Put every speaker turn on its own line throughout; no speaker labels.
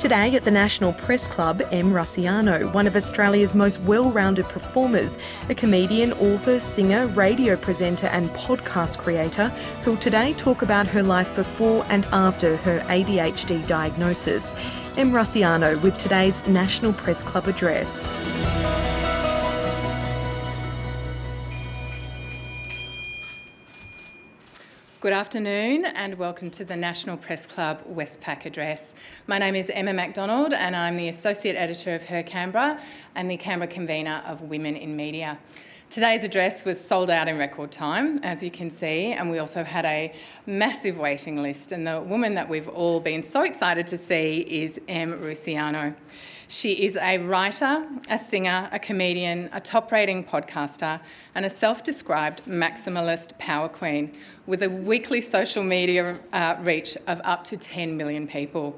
Today at the National Press Club, Em Rusciano, one of Australia's most well-rounded performers, a comedian, author, singer, radio presenter and podcast creator, who'll today talk about her life before and after her ADHD diagnosis. Em Rusciano with today's National Press Club address.
Good afternoon and welcome to the National Press Club Westpac address. My name is Emma MacDonald and I'm the Associate Editor of Her Canberra and the Canberra Convener of Women in Media. Today's address was sold out in record time, as you can see, and we also had a massive waiting list, and the woman that we've all been so excited to see is Em Rusciano. She is a writer, a singer, a comedian, a top-rating podcaster and a self-described maximalist power queen with a weekly social media reach of up to 10 million people.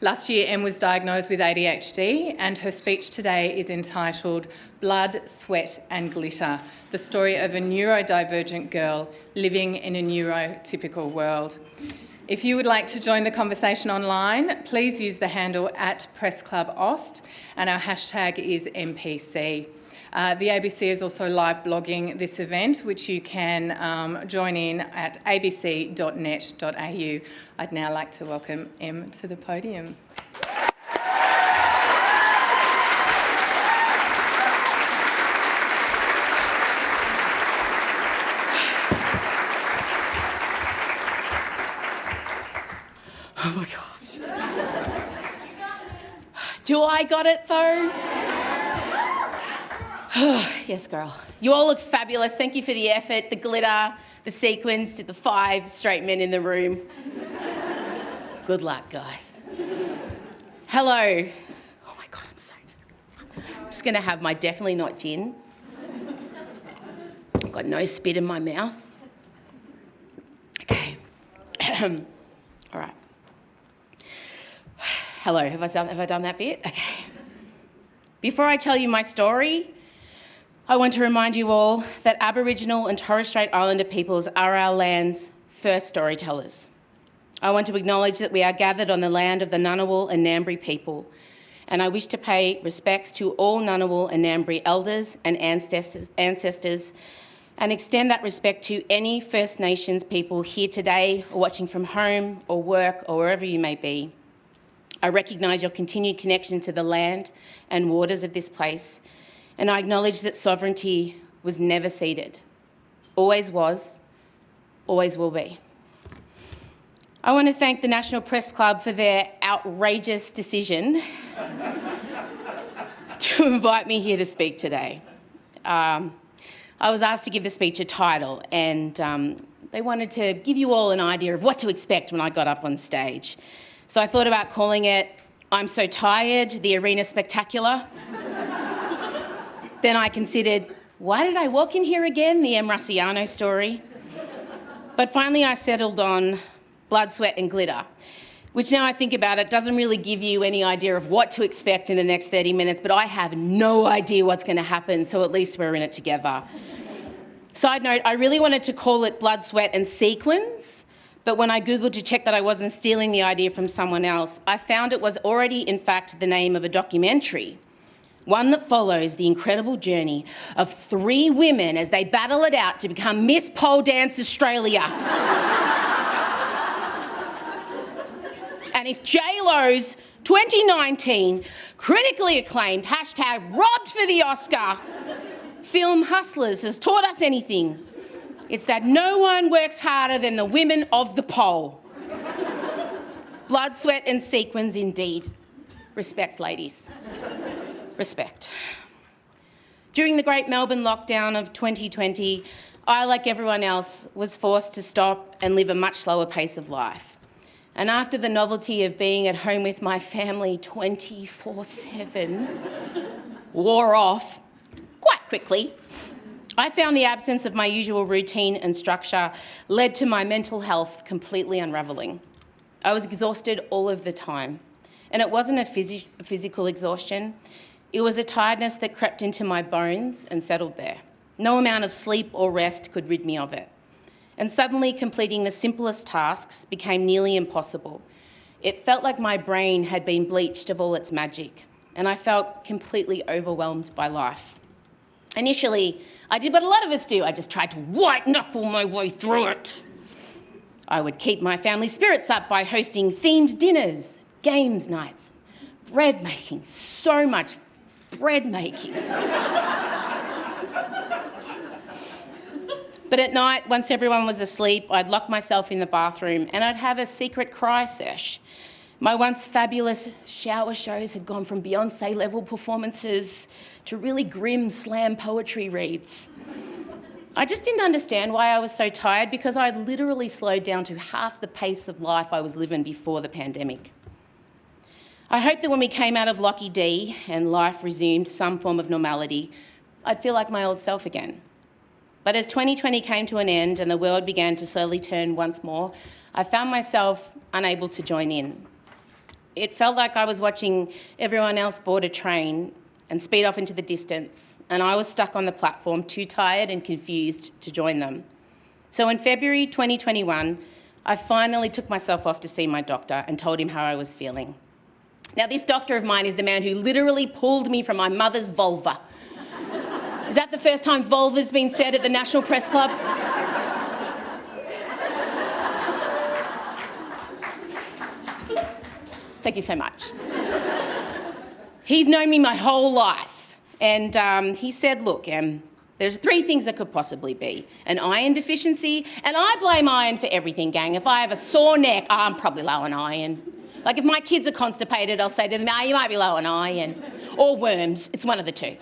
Last year, Em was diagnosed with ADHD and her speech today is entitled Blood, Sweat and Glitter, the story of a neurodivergent girl living in a neurotypical world. If you would like to join the conversation online, please use the handle @PressClubAust and our hashtag is MPC. The ABC is also live blogging this event, which you can join in at abc.net.au. I'd now like to welcome Em to the podium.
Oh my gosh. Do I got it though? Yes, girl. You all look fabulous. Thank you for the effort, the glitter, the sequins, to the 5 straight men in the room. Good luck, guys. Hello. Oh my God, I'm so nervous. I'm just going to have my definitely not gin. I've got no spit in my mouth. Okay. All right. Hello, have I done that bit? Okay. Before I tell you my story, I want to remind you all that Aboriginal and Torres Strait Islander peoples are our land's first storytellers. I want to acknowledge that we are gathered on the land of the Ngunnawal and Ngambri people, and I wish to pay respects to all Ngunnawal and Ngambri elders and ancestors and extend that respect to any First Nations people here today or watching from home or work or wherever you may be. I recognise your continued connection to the land and waters of this place, and I acknowledge that sovereignty was never ceded, always was, always will be. I want to thank the National Press Club for their outrageous decision to invite me here to speak today. I was asked to give the speech a title, and they wanted to give you all an idea of what to expect when I got up on stage. So I thought about calling it I'm So Tired, the Arena Spectacular. Then I considered, why did I walk in here again? The Em Rusciano story. But finally I settled on Blood, Sweat and Glitter, which now I think about it doesn't really give you any idea of what to expect in the next 30 minutes, but I have no idea what's going to happen, so at least we're in it together. Side note, I really wanted to call it Blood, Sweat and Sequins, but when I Googled to check that I wasn't stealing the idea from someone else, I found it was already, in fact, the name of a documentary, one that follows the incredible journey of 3 women as they battle it out to become Miss Pole Dance Australia. And if J-Lo's 2019 critically acclaimed #robbed for the Oscar film Hustlers has taught us anything, it's that no one works harder than the women of the pole. Blood, sweat and sequins indeed. Respect, ladies. Respect. During the great Melbourne lockdown of 2020, I, like everyone else, was forced to stop and live a much slower pace of life. And after the novelty of being at home with my family 24/7 wore off quite quickly, I found the absence of my usual routine and structure led to my mental health completely unravelling. I was exhausted all of the time, and it wasn't a physical exhaustion. It was a tiredness that crept into my bones and settled there. No amount of sleep or rest could rid me of it. And suddenly completing the simplest tasks became nearly impossible. It felt like my brain had been bleached of all its magic, and I felt completely overwhelmed by life. Initially, I did what a lot of us do. I just tried to white-knuckle my way through it. I would keep my family spirits up by hosting themed dinners, games nights, bread making, so much bread making. But at night, once everyone was asleep, I'd lock myself in the bathroom and I'd have a secret cry sesh. My once fabulous shower shows had gone from Beyonce-level performances to really grim slam poetry reads. I just didn't understand why I was so tired, because I'd literally slowed down to half the pace of life I was living before the pandemic. I hoped that when we came out of Lockie D and life resumed some form of normality, I'd feel like my old self again. But as 2020 came to an end and the world began to slowly turn once more, I found myself unable to join in. It felt like I was watching everyone else board a train and speed off into the distance, and I was stuck on the platform, too tired and confused to join them. So in February 2021, I finally took myself off to see my doctor and told him how I was feeling. Now, this doctor of mine is the man who literally pulled me from my mother's vulva. Is that the first time vulva's been said at the National Press Club? Thank you so much. He's known me my whole life, and he said, look, there's 3 things that could possibly be. An iron deficiency, and I blame iron for everything, gang. If I have a sore neck, I'm probably low on iron. Like if my kids are constipated, I'll say to them, you might be low on iron. Or worms, it's one of the 2.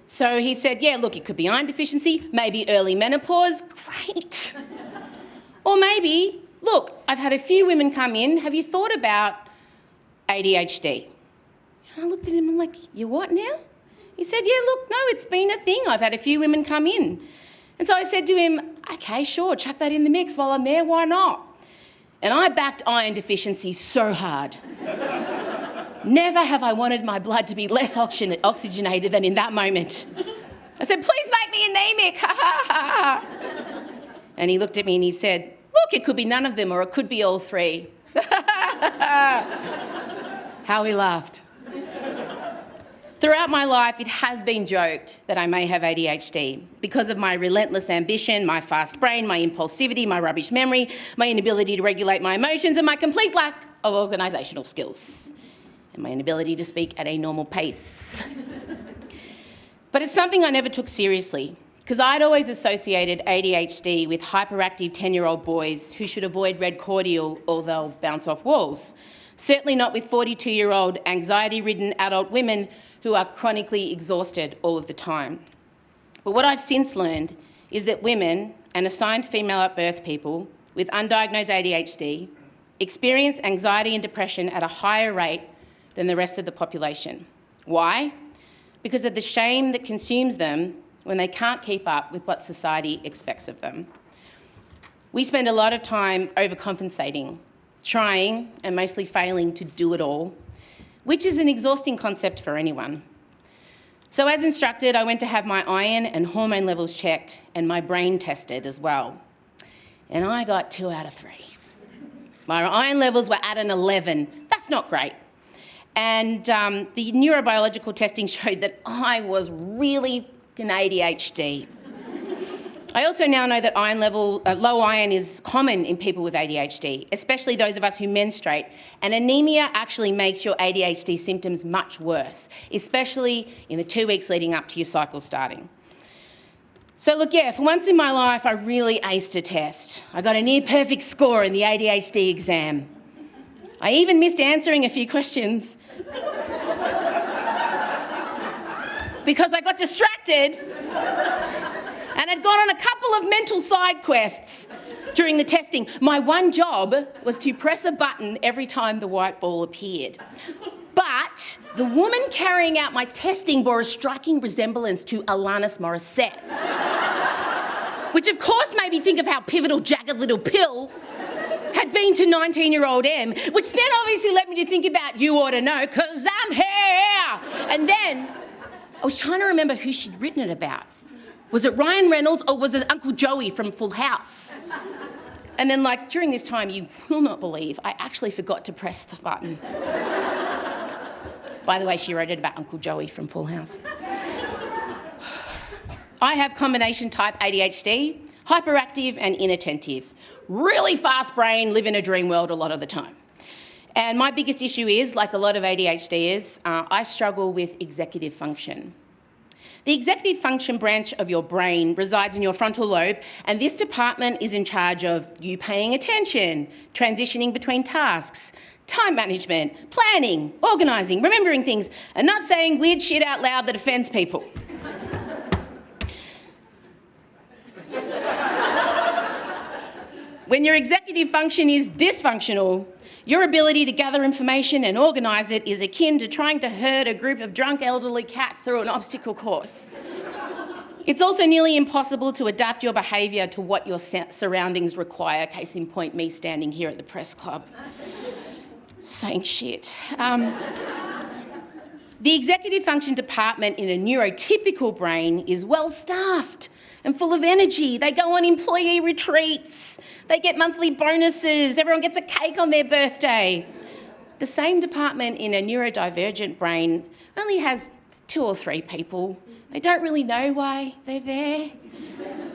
So he said, yeah, look, it could be iron deficiency, maybe early menopause, great. Or maybe, look, I've had a few women come in, have you thought about ADHD? And I looked at him and I'm like, you what now? He said, yeah, look, no, it's been a thing. I've had a few women come in. And so I said to him, okay, sure, chuck that in the mix while I'm there, why not? And I backed iron deficiency so hard. Never have I wanted my blood to be less oxygenated than in that moment. I said, please make me anemic, ha ha ha. And he looked at me and he said, look, it could be none of them or it could be all 3. How he laughed. Throughout my life, it has been joked that I may have ADHD because of my relentless ambition, my fast brain, my impulsivity, my rubbish memory, my inability to regulate my emotions, and my complete lack of organisational skills, and my inability to speak at a normal pace. But it's something I never took seriously, because I'd always associated ADHD with hyperactive 10-year-old boys who should avoid red cordial or they'll bounce off walls. Certainly not with 42-year-old anxiety-ridden adult women who are chronically exhausted all of the time. But what I've since learned is that women and assigned female at birth people with undiagnosed ADHD experience anxiety and depression at a higher rate than the rest of the population. Why? Because of the shame that consumes them when they can't keep up with what society expects of them. We spend a lot of time overcompensating, trying and mostly failing to do it all, which is an exhausting concept for anyone. So as instructed, I went to have my iron and hormone levels checked and my brain tested as well. And I got 2 out of 3. My iron levels were at an 11. That's not great. And the neurobiological testing showed that I was really in ADHD. I also now know that low iron is common in people with ADHD, especially those of us who menstruate, and anaemia actually makes your ADHD symptoms much worse, especially in the 2 weeks leading up to your cycle starting. So look, yeah, for once in my life, I really aced a test. I got a near perfect score in the ADHD exam. I even missed answering a few questions because I got distracted and had gone on a couple of mental side quests during the testing. My one job was to press a button every time the white ball appeared. But the woman carrying out my testing bore a striking resemblance to Alanis Morissette, which of course made me think of how pivotal Jagged Little Pill had been to 19-year-old Em, which then obviously led me to think about You Ought to Know, 'cause I'm here. And then I was trying to remember who she'd written it about. Was it Ryan Reynolds or was it Uncle Joey from Full House? And then, like, during this time, you will not believe, I actually forgot to press the button. By the way, she wrote it about Uncle Joey from Full House. I have combination type ADHD, hyperactive and inattentive. Really fast brain, live in a dream world a lot of the time. And my biggest issue is, like a lot of ADHDers, I struggle with executive function. The executive function branch of your brain resides in your frontal lobe, and this department is in charge of you paying attention, transitioning between tasks, time management, planning, organising, remembering things, and not saying weird shit out loud that offends people. When your executive function is dysfunctional, your ability to gather information and organise it is akin to trying to herd a group of drunk elderly cats through an obstacle course. It's also nearly impossible to adapt your behaviour to what your surroundings require, case in point me standing here at the press club saying shit. The executive function department in a neurotypical brain is well staffed and full of energy. They go on employee retreats, they get monthly bonuses, everyone gets a cake on their birthday. The same department in a neurodivergent brain only has 2 or 3 people. They don't really know why they're there.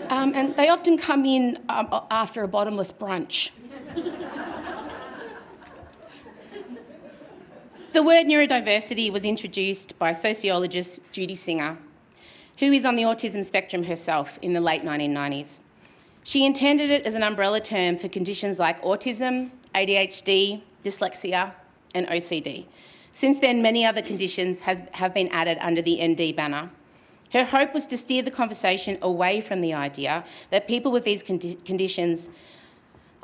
And they often come in after a bottomless brunch. The word neurodiversity was introduced by sociologist Judy Singer, who is on the autism spectrum herself in the late 1990s. She intended it as an umbrella term for conditions like autism, ADHD, dyslexia, and OCD. Since then, many other conditions have been added under the ND banner. Her hope was to steer the conversation away from the idea that people with these conditions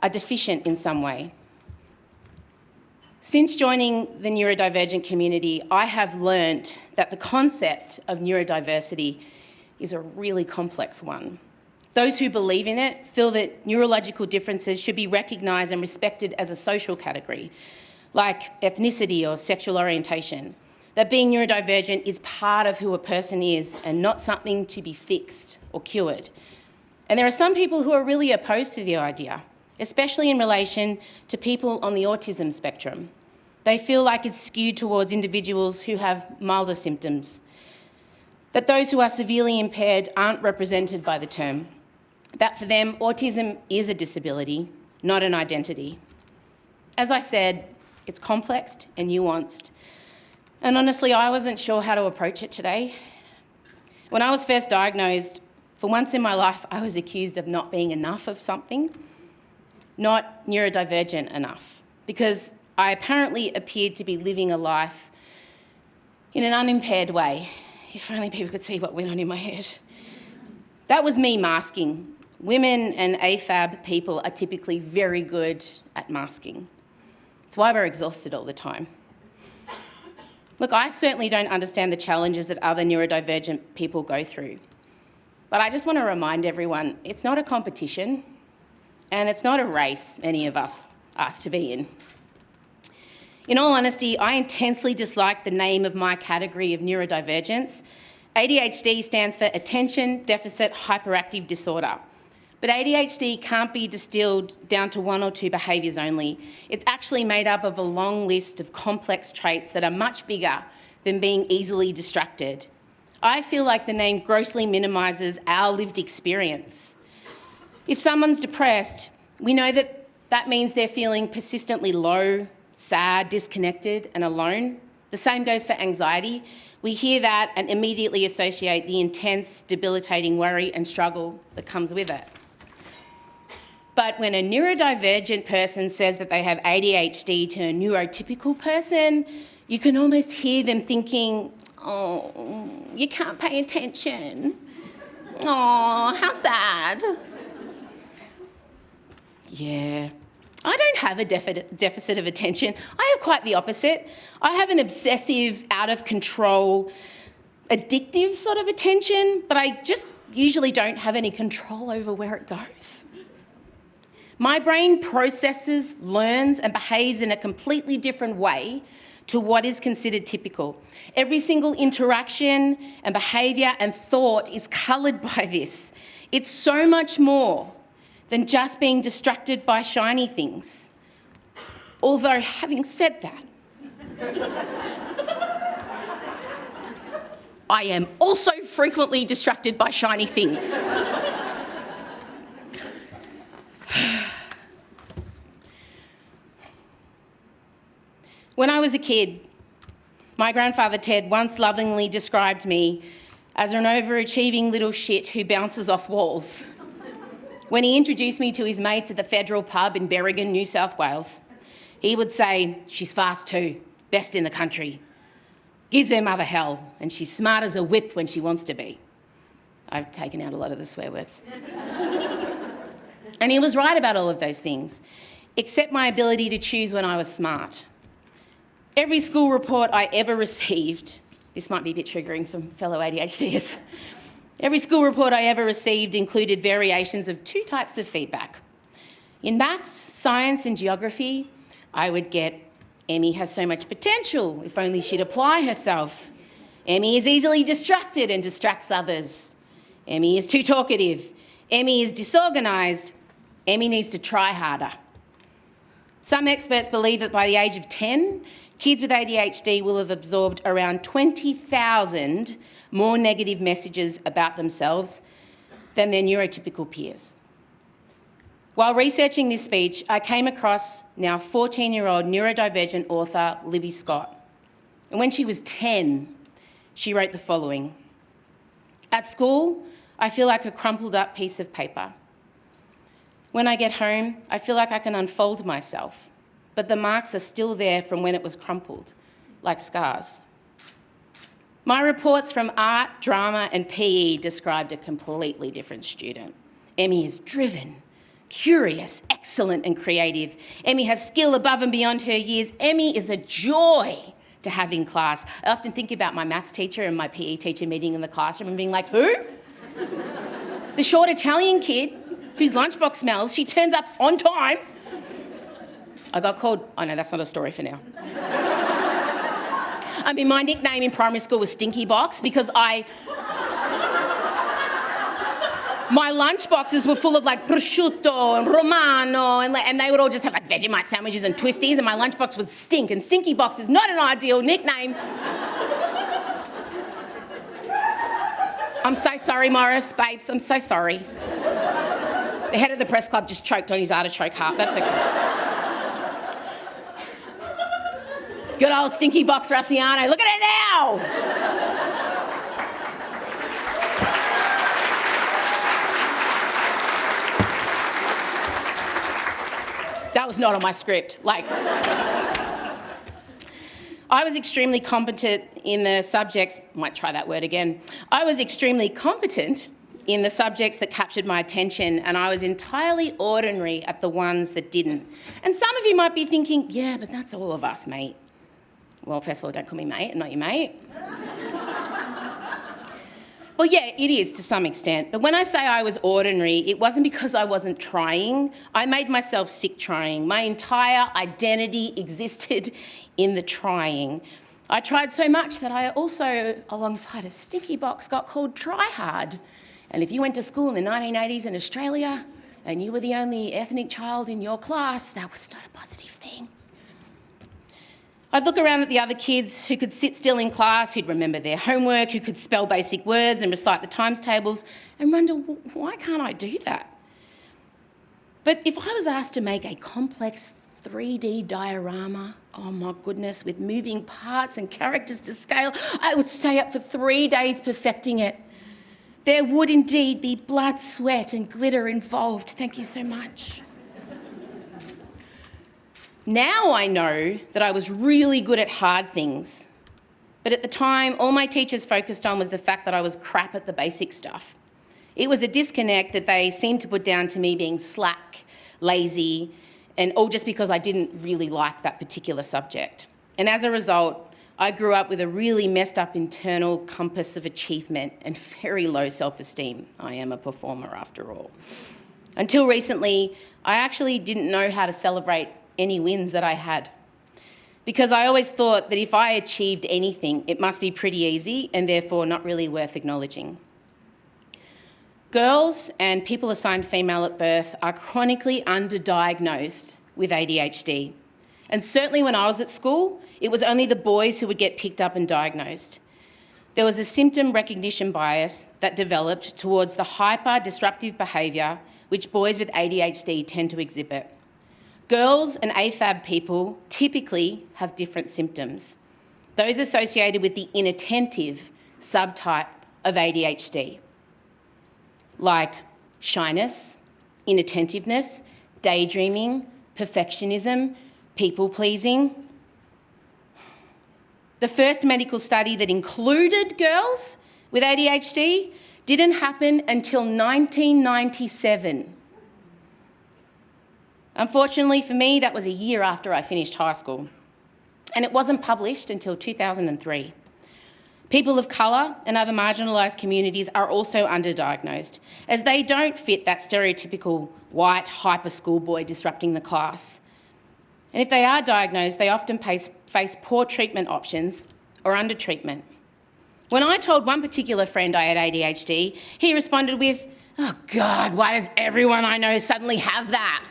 are deficient in some way. Since joining the neurodivergent community, I have learnt that the concept of neurodiversity is a really complex one. Those who believe in it feel that neurological differences should be recognised and respected as a social category, like ethnicity or sexual orientation. That being neurodivergent is part of who a person is and not something to be fixed or cured. And there are some people who are really opposed to the idea, especially in relation to people on the autism spectrum. They feel like it's skewed towards individuals who have milder symptoms, that those who are severely impaired aren't represented by the term, that for them, autism is a disability, not an identity. As I said, it's complex and nuanced, and honestly, I wasn't sure how to approach it today. When I was first diagnosed, for once in my life, I was accused of not being enough of something, not neurodivergent enough, because I apparently appeared to be living a life in an unimpaired way. If only people could see what went on in my head. That was me masking. Women and AFAB people are typically very good at masking. It's why we're exhausted all the time. Look, I certainly don't understand the challenges that other neurodivergent people go through. But I just want to remind everyone, it's not a competition and it's not a race any of us asked to be in. In all honesty, I intensely dislike the name of my category of neurodivergence. ADHD stands for Attention Deficit Hyperactive Disorder. But ADHD can't be distilled down to 1 or 2 behaviours only. It's actually made up of a long list of complex traits that are much bigger than being easily distracted. I feel like the name grossly minimises our lived experience. If someone's depressed, we know that that means they're feeling persistently low, sad, disconnected and alone. The same goes for anxiety. We hear that and immediately associate the intense, debilitating worry and struggle that comes with it. But when a neurodivergent person says that they have ADHD to a neurotypical person, you can almost hear them thinking, oh, you can't pay attention. Oh, how sad. Yeah. I don't have a deficit of attention. I have quite the opposite. I have an obsessive, out of control, addictive sort of attention, but I just usually don't have any control over where it goes. My brain processes, learns and behaves in a completely different way to what is considered typical. Every single interaction and behaviour and thought is coloured by this. It's so much more than just being distracted by shiny things. Although, having said that, I am also frequently distracted by shiny things. When I was a kid, my grandfather Ted once lovingly described me as an overachieving little shit who bounces off walls when he introduced me to his mates at the Federal pub in Berrigan, New South Wales. He would say, "She's fast too, best in the country. Gives her mother hell, and she's smart as a whip when she wants to be." I've taken out a lot of the swear words. And he was right about all of those things, except my ability to choose when I was smart. Every school report I ever received, this might be a bit triggering for fellow ADHDers, every school report I ever received included variations of two types of feedback. In maths, science and geography, I would get, "Emmy has so much potential, if only she'd apply herself. Emmy is easily distracted and distracts others. Emmy is too talkative. Emmy is disorganised. Emmy needs to try harder." Some experts believe that by the age of 10, kids with ADHD will have absorbed around 20,000 more negative messages about themselves than their neurotypical peers. While researching this speech, I came across now 14-year-old neurodivergent author Libby Scott. And when she was 10, she wrote the following: "At school, I feel like a crumpled up piece of paper. When I get home, I feel like I can unfold myself, but the marks are still there from when it was crumpled, like scars. My reports from art, drama and PE described a completely different student. Emmy is driven, curious, excellent and creative. Emmy has skill above and beyond her years. Emmy is a joy to have in class." I often think about my maths teacher and my PE teacher meeting in the classroom and being like, "Who? The short Italian kid whose lunchbox smells, she turns up on time." I got called, oh no, that's not a story for now. I mean, my nickname in primary school was Stinky Box because my lunch boxes were full of like prosciutto and romano and they would all just have like Vegemite sandwiches and twisties, and my lunchbox would stink, and Stinky Box is not an ideal nickname. I'm so sorry, Morris, babes, I'm so sorry. The head of the press club just choked on his artichoke heart, that's okay. Good old Stinky Box Rossiano, look at it now! That was not on my script. I was extremely competent in the subjects, might try that word again. I was extremely competent in the subjects that captured my attention, and I was entirely ordinary at the ones that didn't. And some of you might be thinking, "Yeah, but that's all of us, mate." Well, first of all, don't call me mate, I'm not your mate. Well, yeah, it is to some extent. But when I say I was ordinary, it wasn't because I wasn't trying. I made myself sick trying. My entire identity existed in the trying. I tried so much that I also, alongside of Stinky Box, got called Try Hard. And if you went to school in the 1980s in Australia and you were the only ethnic child in your class, that was not a positive thing. I'd look around at the other kids who could sit still in class, who'd remember their homework, who could spell basic words and recite the times tables, and wonder, why can't I do that? But if I was asked to make a complex 3D diorama, oh my goodness, with moving parts and characters to scale, I would stay up for 3 days perfecting it. There would indeed be blood, sweat and glitter involved. Thank you so much. Now I know that I was really good at hard things, but at the time, all my teachers focused on was the fact that I was crap at the basic stuff. It was a disconnect that they seemed to put down to me being slack, lazy, and all just because I didn't really like that particular subject. And as a result, I grew up with a really messed up internal compass of achievement and very low self-esteem. I am a performer after all. Until recently, I actually didn't know how to celebrate any wins that I had, because I always thought that if I achieved anything, it must be pretty easy and therefore not really worth acknowledging. Girls and people assigned female at birth are chronically underdiagnosed with ADHD. And certainly when I was at school, it was only the boys who would get picked up and diagnosed. There was a symptom recognition bias that developed towards the hyper-disruptive behaviour which boys with ADHD tend to exhibit. Girls and AFAB people typically have different symptoms, those associated with the inattentive subtype of ADHD, like shyness, inattentiveness, daydreaming, perfectionism, people-pleasing. The first medical study that included girls with ADHD didn't happen until 1997. Unfortunately for me, that was a year after I finished high school, and it wasn't published until 2003. People of colour and other marginalised communities are also underdiagnosed, as they don't fit that stereotypical white hyper schoolboy disrupting the class. And if they are diagnosed, they often face poor treatment options or undertreatment. When I told one particular friend I had ADHD, he responded with, "Oh God, why does everyone I know suddenly have that?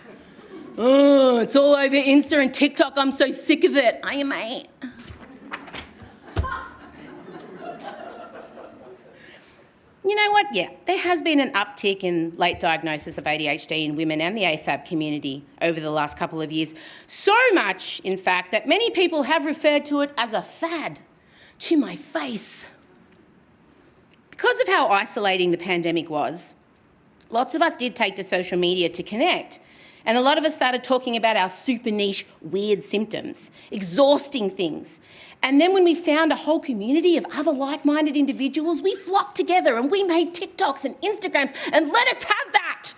Oh, it's all over Insta and TikTok, I'm so sick of it." Are you, mate? You know what? Yeah, there has been an uptick in late diagnosis of ADHD in women and the AFAB community over the last couple of years. So much, in fact, that many people have referred to it as a fad. To my face. Because of how isolating the pandemic was, lots of us did take to social media to connect. And a lot of us started talking about our super niche weird symptoms, exhausting things. And then when we found a whole community of other like-minded individuals, we flocked together and we made TikToks and Instagrams and let us have that.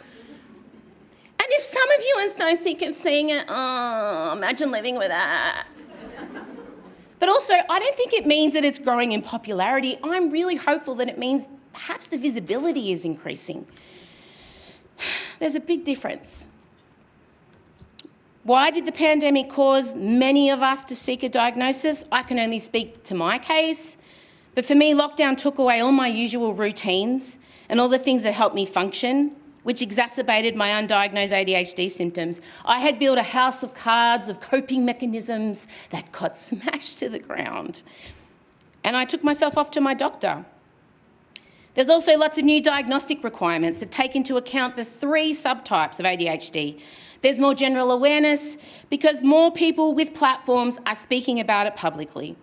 And if some of you are so sick of seeing it, oh, imagine living with that. But also, I don't think it means that it's growing in popularity. I'm really hopeful that it means perhaps the visibility is increasing. There's a big difference. Why did the pandemic cause many of us to seek a diagnosis? I can only speak to my case. But for me, lockdown took away all my usual routines and all the things that helped me function, which exacerbated my undiagnosed ADHD symptoms. I had built a house of cards of coping mechanisms that got smashed to the ground. And I took myself off to my doctor. There's also lots of new diagnostic requirements that take into account the 3 subtypes of ADHD. There's more general awareness because more people with platforms are speaking about it publicly.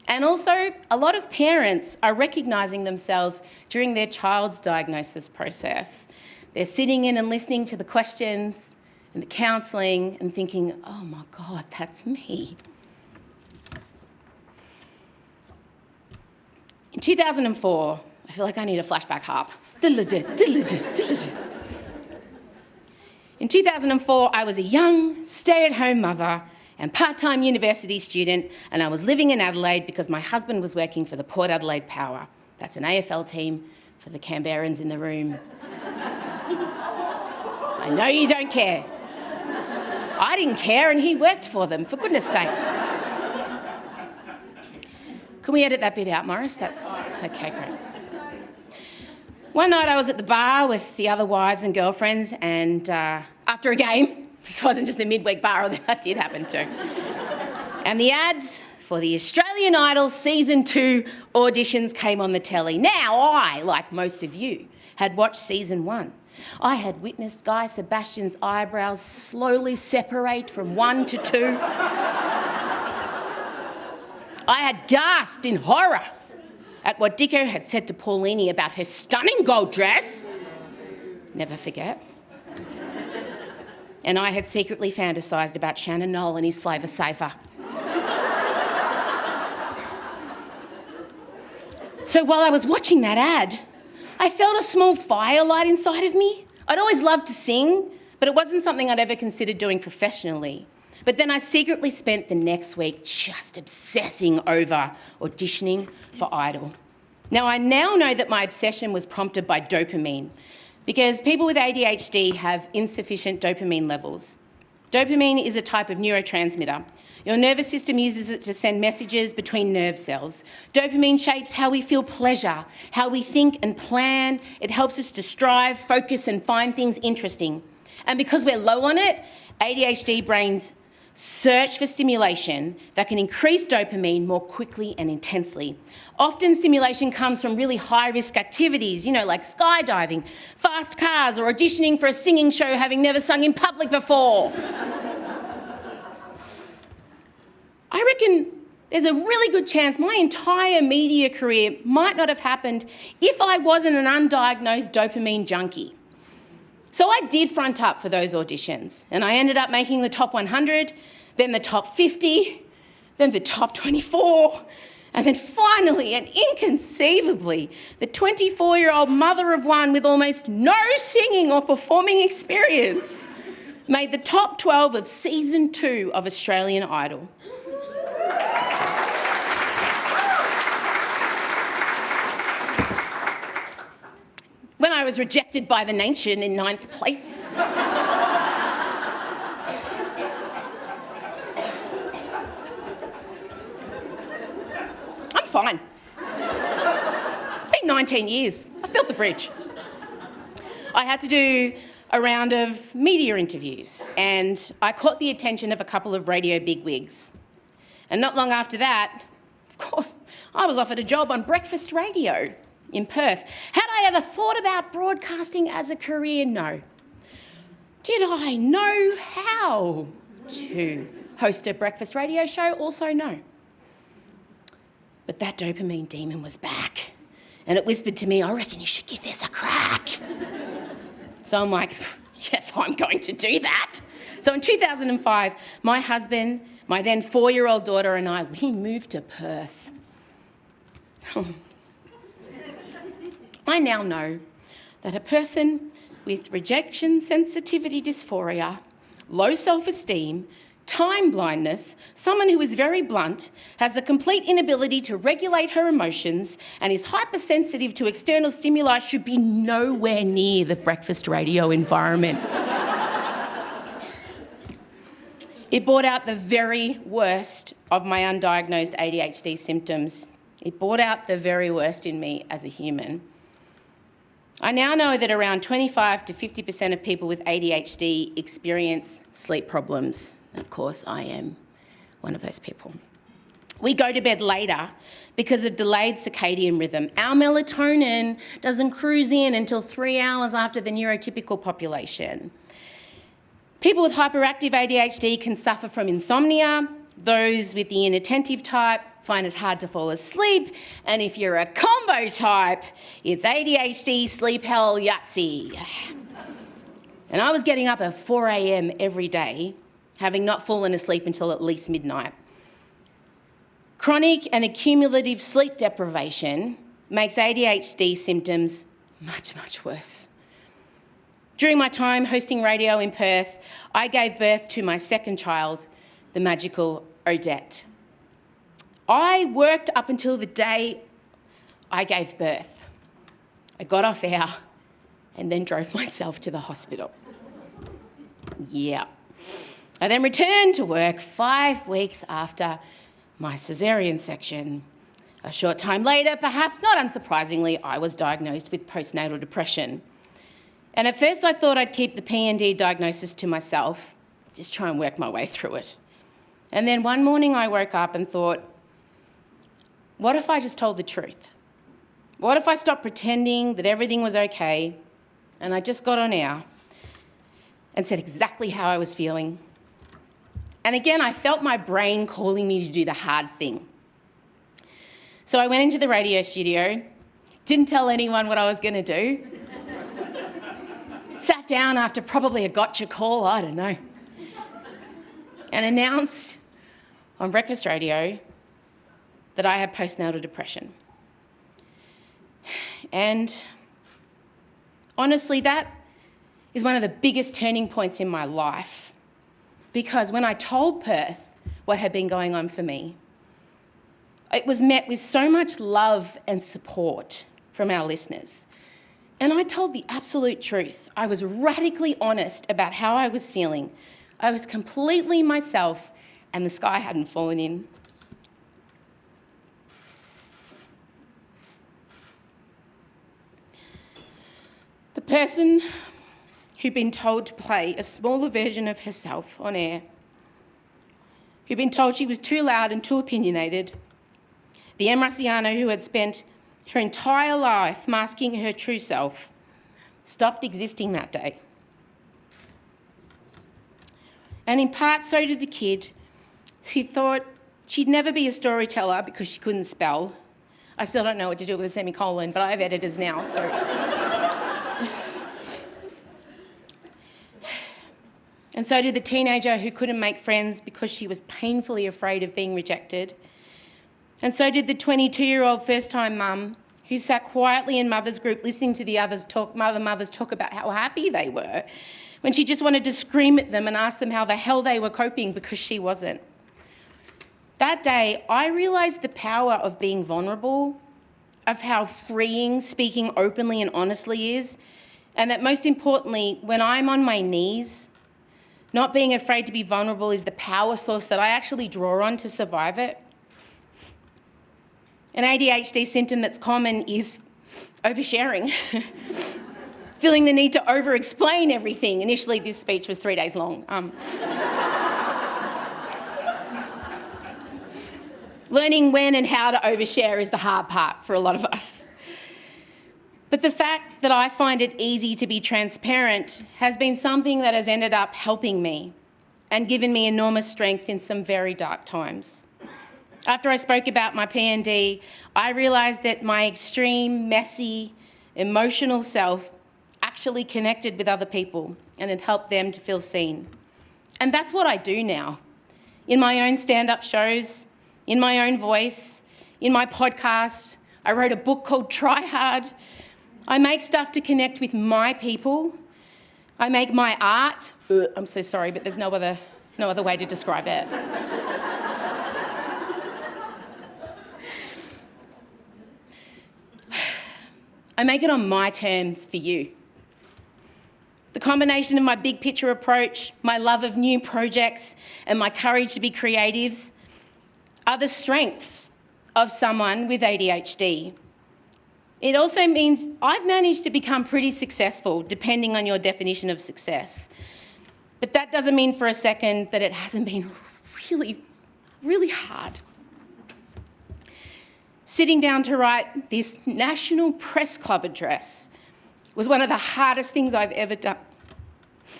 And also, a lot of parents are recognising themselves during their child's diagnosis process. They're sitting in and listening to the questions and the counselling and thinking, oh my God, that's me. In 2004, I feel like I need a flashback harp. In 2004, I was a young, stay-at-home mother and part-time university student, and I was living in Adelaide because my husband was working for the Port Adelaide Power. That's an AFL team for the Canberrans in the room. I know you don't care. I didn't care and he worked for them, for goodness sake. Can we edit that bit out, Morris? That's okay, great. One night I was at the bar with the other wives and girlfriends and after a game, this wasn't just a midweek bar, although that did happen too, and the ads for the Australian Idol Season 2 auditions came on the telly. Now I, like most of you, had watched Season 1. I had witnessed Guy Sebastian's eyebrows slowly separate from 1 to 2. I had gasped in horror at what Dicko had said to Paulini about her stunning gold dress. Never forget. And I had secretly fantasised about Shannon Noll and his Flavour Saver. So while I was watching that ad, I felt a small fire light inside of me. I'd always loved to sing, but it wasn't something I'd ever considered doing professionally. But then I secretly spent the next week just obsessing over auditioning for Idol. Now, I now know that my obsession was prompted by dopamine because people with ADHD have insufficient dopamine levels. Dopamine is a type of neurotransmitter. Your nervous system uses it to send messages between nerve cells. Dopamine shapes how we feel pleasure, how we think and plan. It helps us to strive, focus and find things interesting. And because we're low on it, ADHD brains search for stimulation that can increase dopamine more quickly and intensely. Often stimulation comes from really high-risk activities, like skydiving, fast cars, or auditioning for a singing show having never sung in public before. I reckon there's a really good chance my entire media career might not have happened if I wasn't an undiagnosed dopamine junkie. So I did front up for those auditions, and I ended up making the top 100, then the top 50, then the top 24, and then finally and inconceivably, the 24-year-old mother of one with almost no singing or performing experience made the top 12 of season 2 of Australian Idol. When I was rejected by the nation in 9th place. I'm fine. It's been 19 years. I've built the bridge. I had to do a round of media interviews, and I caught the attention of a couple of radio bigwigs. And not long after that, of course, I was offered a job on breakfast radio in Perth. Had I ever thought about broadcasting as a career? No. Did I know how to host a breakfast radio show? Also no. But that dopamine demon was back, and it whispered to me, I reckon you should give this a crack. So I'm like, yes, I'm going to do that. So in 2005, my husband, my then 4-year-old daughter and I, we moved to Perth. I now know that a person with rejection sensitivity dysphoria, low self-esteem, time blindness, someone who is very blunt, has a complete inability to regulate her emotions and is hypersensitive to external stimuli should be nowhere near the breakfast radio environment. It brought out the very worst of my undiagnosed ADHD symptoms. It brought out the very worst in me as a human. I now know that around 25 to 50% of people with ADHD experience sleep problems. Of course, I am one of those people. We go to bed later because of delayed circadian rhythm. Our melatonin doesn't cruise in until 3 hours after the neurotypical population. People with hyperactive ADHD can suffer from insomnia. Those with the inattentive type find it hard to fall asleep. And if you're a combo type, it's ADHD, sleep hell, Yahtzee. And I was getting up at 4 a.m. every day, having not fallen asleep until at least midnight. Chronic and accumulative sleep deprivation makes ADHD symptoms much, much worse. During my time hosting radio in Perth, I gave birth to my second child, the magical Odette. I worked up until the day I gave birth. I got off air and then drove myself to the hospital. Yeah. I then returned to work 5 weeks after my caesarean section. A short time later, perhaps not unsurprisingly, I was diagnosed with postnatal depression. And at first I thought I'd keep the PND diagnosis to myself, just try and work my way through it. And then one morning I woke up and thought, what if I just told the truth? What if I stopped pretending that everything was okay and I just got on air and said exactly how I was feeling? And again, I felt my brain calling me to do the hard thing. So I went into the radio studio, didn't tell anyone what I was going to do, sat down after probably a gotcha call, I don't know, and announced on breakfast radio that I had postnatal depression. And honestly, that is one of the biggest turning points in my life, because when I told Perth what had been going on for me, it was met with so much love and support from our listeners. And I told the absolute truth. I was radically honest about how I was feeling. I was completely myself and the sky hadn't fallen in. The person who'd been told to play a smaller version of herself on air, who'd been told she was too loud and too opinionated, the Em Rusciano who had spent her entire life masking her true self, stopped existing that day. And in part, so did the kid who thought she'd never be a storyteller because she couldn't spell. I still don't know what to do with a semicolon, but I have editors now, so... And so did the teenager who couldn't make friends because she was painfully afraid of being rejected. And so did the 22-year-old first-time mum who sat quietly in mother's group listening to the other mothers talk about how happy they were when she just wanted to scream at them and ask them how the hell they were coping because she wasn't. That day, I realised the power of being vulnerable, of how freeing speaking openly and honestly is, and that most importantly, when I'm on my knees, not being afraid to be vulnerable is the power source that I actually draw on to survive it. An ADHD symptom that's common is oversharing, feeling the need to over-explain everything. Initially, this speech was 3 days long. Learning when and how to overshare is the hard part for a lot of us. But the fact that I find it easy to be transparent has been something that has ended up helping me and given me enormous strength in some very dark times. After I spoke about my PND, I realised that my extreme, messy, emotional self actually connected with other people and it helped them to feel seen. And that's what I do now. In my own stand-up shows, in my own voice, in my podcast, I wrote a book called Try Hard. I make stuff to connect with my people. I make my art. I'm so sorry, but there's no other way to describe it. I make it on my terms for you. The combination of my big picture approach, my love of new projects, and my courage to be creatives are the strengths of someone with ADHD. It also means I've managed to become pretty successful, depending on your definition of success. But that doesn't mean for a second that it hasn't been really, really hard. Sitting down to write this National Press Club address was one of the hardest things I've ever done.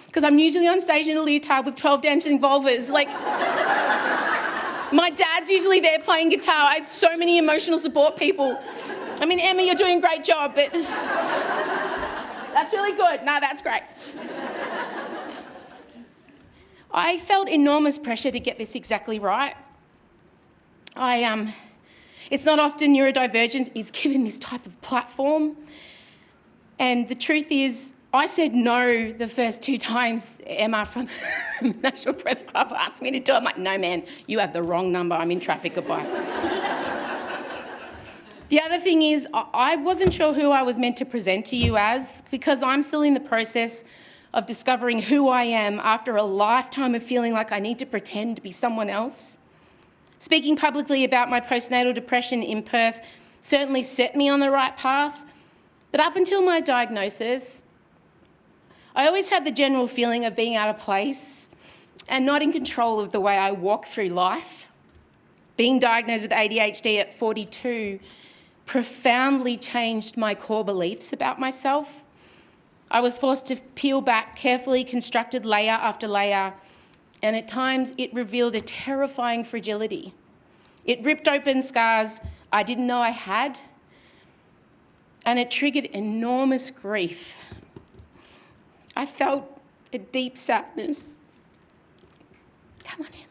Because I'm usually on stage in a leotard with 12 dancing vulvas. Like, my dad's usually there playing guitar. I have so many emotional support people. I mean, Emma, you're doing a great job, but that's really good. No, that's great. I felt enormous pressure to get this exactly right. It's not often neurodivergence is given this type of platform. And the truth is, I said no the first 2 times Emma from the National Press Club asked me to do it. I'm like, no, man, you have the wrong number. I'm in traffic, goodbye. The other thing is, I wasn't sure who I was meant to present to you as, because I'm still in the process of discovering who I am after a lifetime of feeling like I need to pretend to be someone else. Speaking publicly about my postnatal depression in Perth certainly set me on the right path, but up until my diagnosis, I always had the general feeling of being out of place and not in control of the way I walk through life. Being diagnosed with ADHD at 42 profoundly changed my core beliefs about myself. I was forced to peel back carefully constructed layer after layer, and at times it revealed a terrifying fragility. It ripped open scars I didn't know I had, and it triggered enormous grief. I felt a deep sadness. Come on in.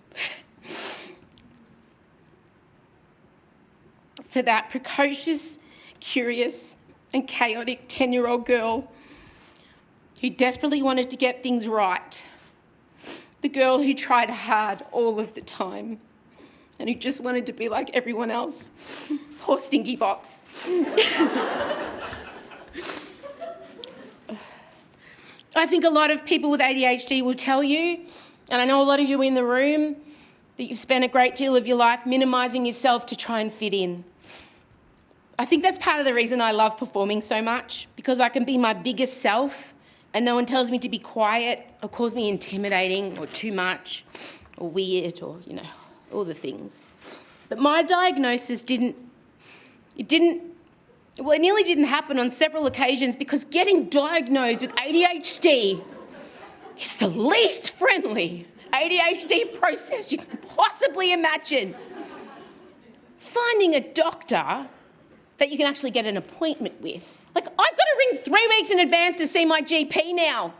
For that precocious, curious, and chaotic 10-year-old girl who desperately wanted to get things right. The girl who tried hard all of the time and who just wanted to be like everyone else. Poor stinky box. I think a lot of people with ADHD will tell you, And I know a lot of you in the room that you've spent a great deal of your life minimising yourself to try and fit in. I think that's part of the reason I love performing so much, because I can be my biggest self and no one tells me to be quiet or calls me intimidating or too much or weird or, all the things. But my diagnosis it nearly didn't happen on several occasions because getting diagnosed with ADHD is the least friendly ADHD process you can possibly imagine. Finding a doctor that you can actually get an appointment with. I've got to ring 3 weeks in advance to see my GP now.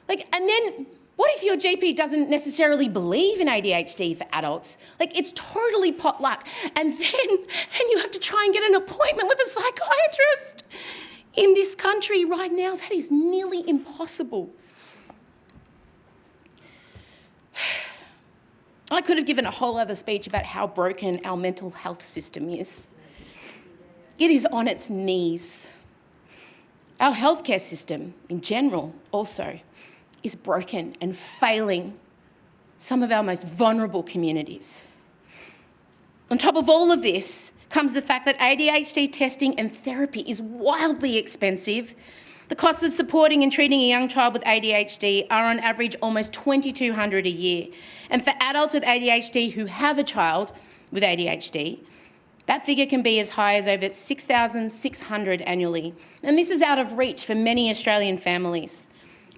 And then what if your GP doesn't necessarily believe in ADHD for adults? It's totally potluck. And then you have to try and get an appointment with a psychiatrist. In this country right now, that is nearly impossible. I could have given a whole other speech about how broken our mental health system is. It is on its knees. Our healthcare system in general also is broken and failing some of our most vulnerable communities. On top of all of this comes the fact that ADHD testing and therapy is wildly expensive. The costs of supporting and treating a young child with ADHD are on average almost $2,200 a year. And for adults with ADHD who have a child with ADHD, that figure can be as high as over $6,600 annually. And this is out of reach for many Australian families.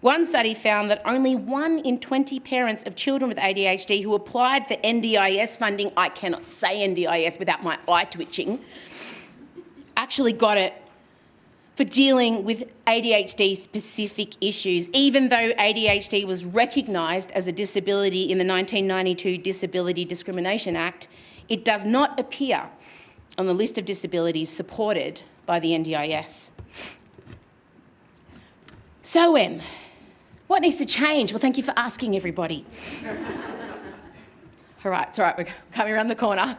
One study found that only 1 in 20 parents of children with ADHD who applied for NDIS funding, I cannot say NDIS without my eye twitching, actually got it for dealing with ADHD-specific issues, even though ADHD was recognised as a disability in the 1992 Disability Discrimination Act. It does not appear on the list of disabilities supported by the NDIS. So, what needs to change? Well, thank you for asking, everybody. All right, it's all right, we're coming around the corner.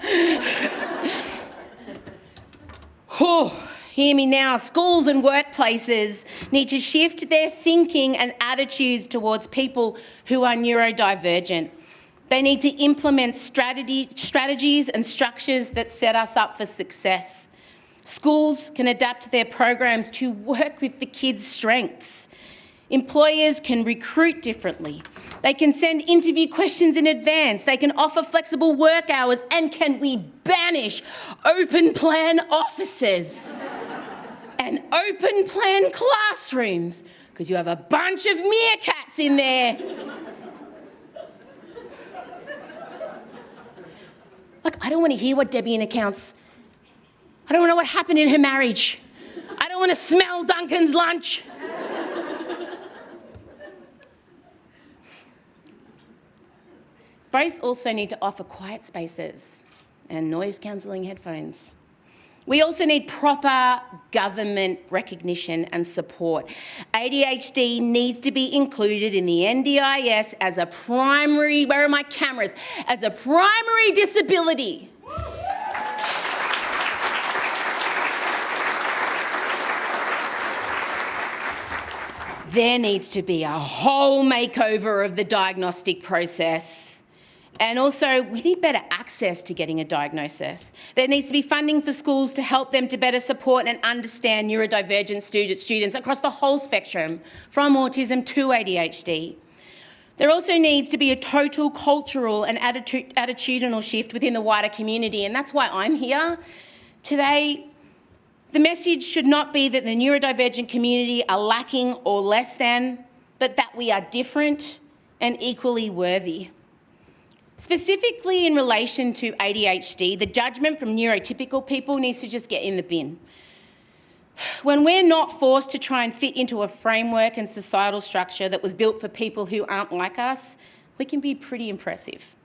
Hear me now. Schools and workplaces need to shift their thinking and attitudes towards people who are neurodivergent. They need to implement strategies and structures that set us up for success. Schools can adapt their programs to work with the kids' strengths. Employers can recruit differently. They can send interview questions in advance. They can offer flexible work hours. And can we banish open plan offices and open plan classrooms? Because you have a bunch of meerkats in there. I don't want to hear what Debbie in accounts. I don't want to know what happened in her marriage. I don't want to smell Duncan's lunch. Both also need to offer quiet spaces and noise cancelling headphones. We also need proper government recognition and support. ADHD needs to be included in the NDIS as a primary, where are my cameras? As a primary disability. There needs to be a whole makeover of the diagnostic process. And also, we need better access to getting a diagnosis. There needs to be funding for schools to help them to better support and understand neurodivergent students across the whole spectrum, from autism to ADHD. There also needs to be a total cultural and attitudinal shift within the wider community, and that's why I'm here today. The message should not be that the neurodivergent community are lacking or less than, but that we are different and equally worthy. Specifically in relation to ADHD, the judgment from neurotypical people needs to just get in the bin. When we're not forced to try and fit into a framework and societal structure that was built for people who aren't like us, we can be pretty impressive.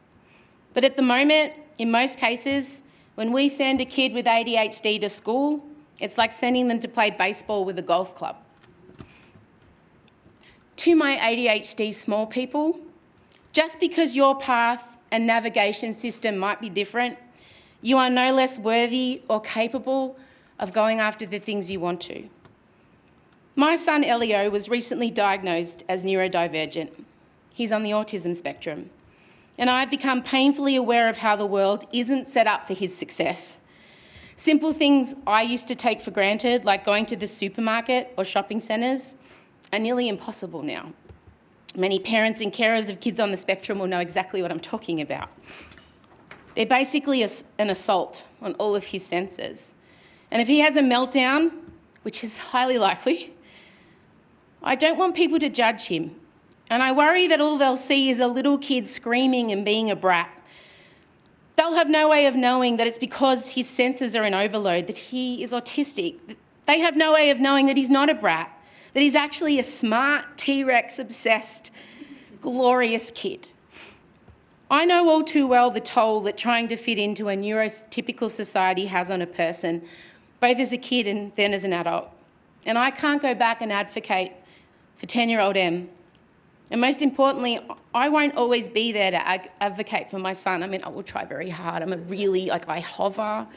But at the moment, in most cases, when we send a kid with ADHD to school, it's like sending them to play baseball with a golf club. To my ADHD small people, just because your path and navigation system might be different, you are no less worthy or capable of going after the things you want to. My son Elio was recently diagnosed as neurodivergent. He's on the autism spectrum. and I've become painfully aware of how the world isn't set up for his success. Simple things I used to take for granted, like going to the supermarket or shopping centres, are nearly impossible now. Many parents and carers of kids on the spectrum will know exactly what I'm talking about. They're basically an assault on all of his senses. And if he has a meltdown, which is highly likely, I don't want people to judge him. And I worry that all they'll see is a little kid screaming and being a brat. They'll have no way of knowing that it's because his senses are in overload, that he is autistic. They have no way of knowing that he's not a brat, that he's actually a smart, T-Rex obsessed, glorious kid. I know all too well the toll that trying to fit into a neurotypical society has on a person, both as a kid and then as an adult. And I can't go back and advocate for 10-year-old Em. And most importantly, I won't always be there to advocate for my son. I mean, I will try very hard. I hover.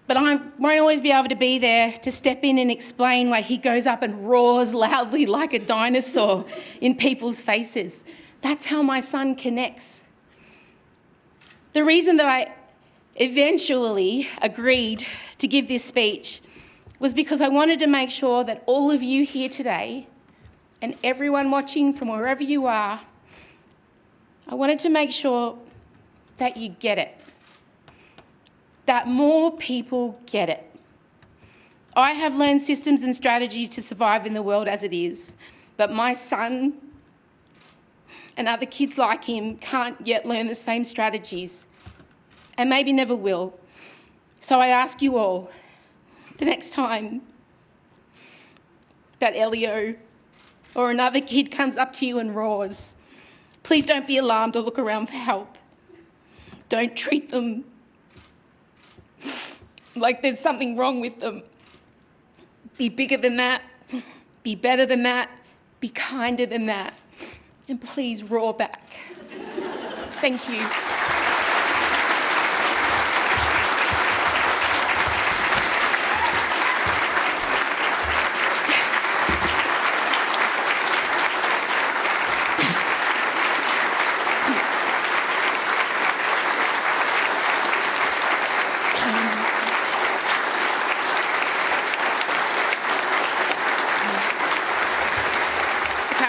But I won't always be able to be there to step in and explain why he goes up and roars loudly like a dinosaur in people's faces. That's how my son connects. The reason that I eventually agreed to give this speech was because I wanted to make sure that all of you here today and everyone watching from wherever you are, I wanted to make sure that you get it. That more people get it. I have learned systems and strategies to survive in the world as it is, but my son and other kids like him can't yet learn the same strategies, and maybe never will. So I ask you all, the next time that Elio or another kid comes up to you and roars, please don't be alarmed or look around for help. Don't treat them like there's something wrong with them. Be bigger than that, be better than that, be kinder than that, and please roar back. Thank you.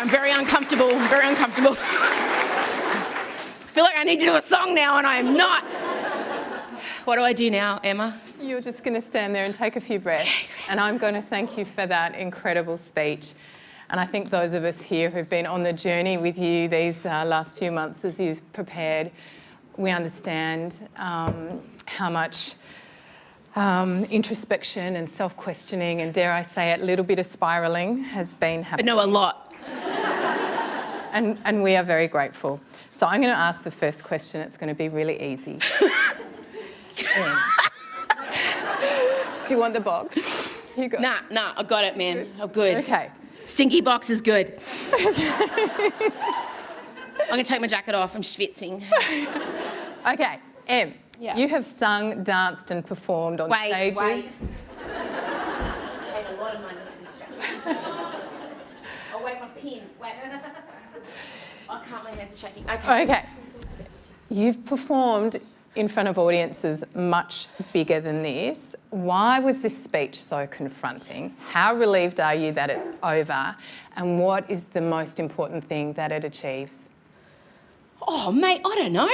Very uncomfortable. I feel like I need to do a song now and I'm not. What do I do now, Emma?
You're just going to stand there and take a few breaths. And I'm going to thank you for that incredible speech. And I think those of us here who've been on the journey with you these last few months as you've prepared, we understand how much introspection and self-questioning and, dare I say it, a little bit of spiralling has been happening.
No, a lot.
And we are very grateful. So I'm going to ask the first question. It's going to be really easy. Yeah. Do you want the box? You got
Nah, I got it, man. I'm good.
Okay.
Stinky box is good. I'm going to take my jacket off. I'm schwitzing.
Okay, Em,
Yeah.
you have sung, danced and performed on stages.
Wait. I paid a lot of money for this jacket. Oh, wait, my pin. Wait. I can't, my hands are shaking.
Okay. You've performed in front of audiences much bigger than this. Why was this speech so confronting? How relieved are you that it's over? And what is the most important thing that it achieves?
Oh, mate, I don't know.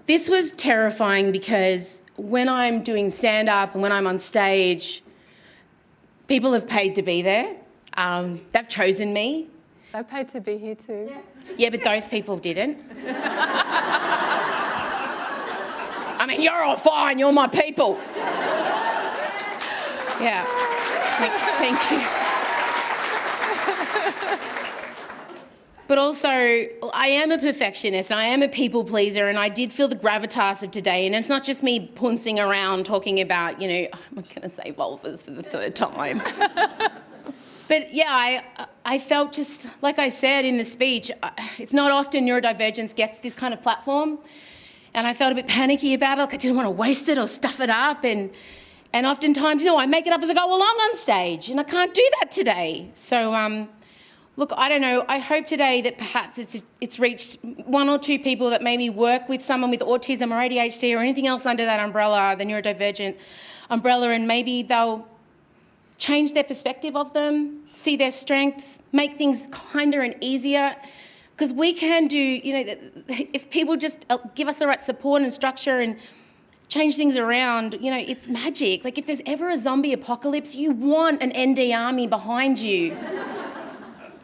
This was terrifying because when I'm doing stand-up and when I'm on stage, people have paid to be there. They've chosen me.
They paid to be here too.
Yeah, but those people didn't. I mean, you're all fine. You're my people. Yeah. Thank you. But also, I am a perfectionist and I am a people pleaser, and I did feel the gravitas of today. And it's not just me pouncing around talking about, I'm going to say vulvas for the third time. But yeah, I felt just, like I said in the speech, it's not often neurodivergence gets this kind of platform. And I felt a bit panicky about it, like I didn't want to waste it or stuff it up. And And oftentimes, you know, I make it up as I go along on stage, and I can't do that today. So, look, I don't know. I hope today that perhaps it's reached one or two people that maybe work with someone with autism or ADHD or anything else under that umbrella, the neurodivergent umbrella, and maybe they'll change their perspective of them, see their strengths, make things kinder and easier. Because we can do, you know, if people just give us the right support and structure and change things around, you know, it's magic. Like, if there's ever a zombie apocalypse, you want an ND army behind you.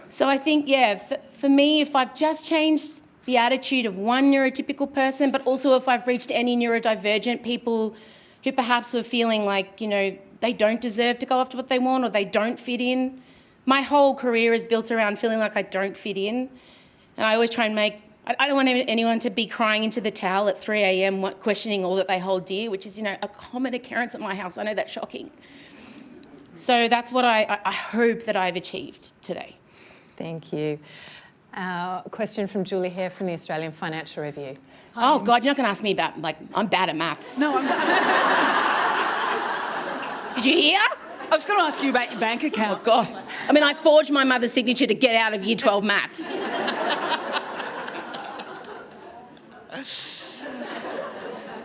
So I think, yeah, for me, if I've just changed the attitude of one neurotypical person, but also if I've reached any neurodivergent people who perhaps were feeling like, you know, they don't deserve to go after what they want or they don't fit in. My whole career is built around feeling like I don't fit in. And I always try and I don't want anyone to be crying into the towel at 3 a.m. questioning all that they hold dear, which is, you know, a common occurrence at my house. I know that's shocking. So that's what I hope that I've achieved today.
Thank you. A question from Julie Hare from the Australian Financial Review.
Oh, God, you're not going to ask me about, like, I'm bad at maths.
No,
Did you hear?
I was going to ask you about your bank account.
Oh, God. I mean, I forged my mother's signature to get out of Year 12 maths.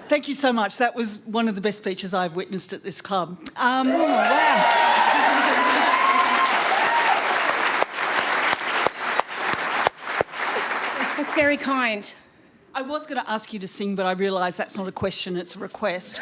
Thank you so much. That was one of the best speeches I've witnessed at this club.
Wow. That's very kind.
I was going to ask you to sing, but I realise that's not a question, it's a request.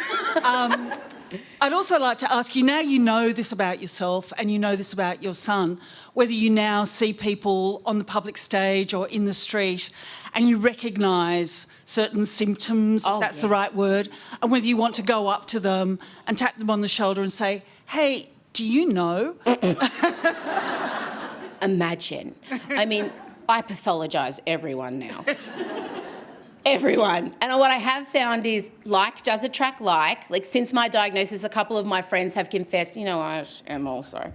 I'd also like to ask you, now you know this about yourself and you know this about your son, whether you now see people on the public stage or in the street and you recognise certain symptoms, if that's the right word, and whether you want to go up to them and tap them on the shoulder and say, hey, do you know?
Imagine. I mean, I pathologise everyone now. Everyone. And what I have found is like does attract like. Like, since my diagnosis, a couple of my friends have confessed, you know, I am also.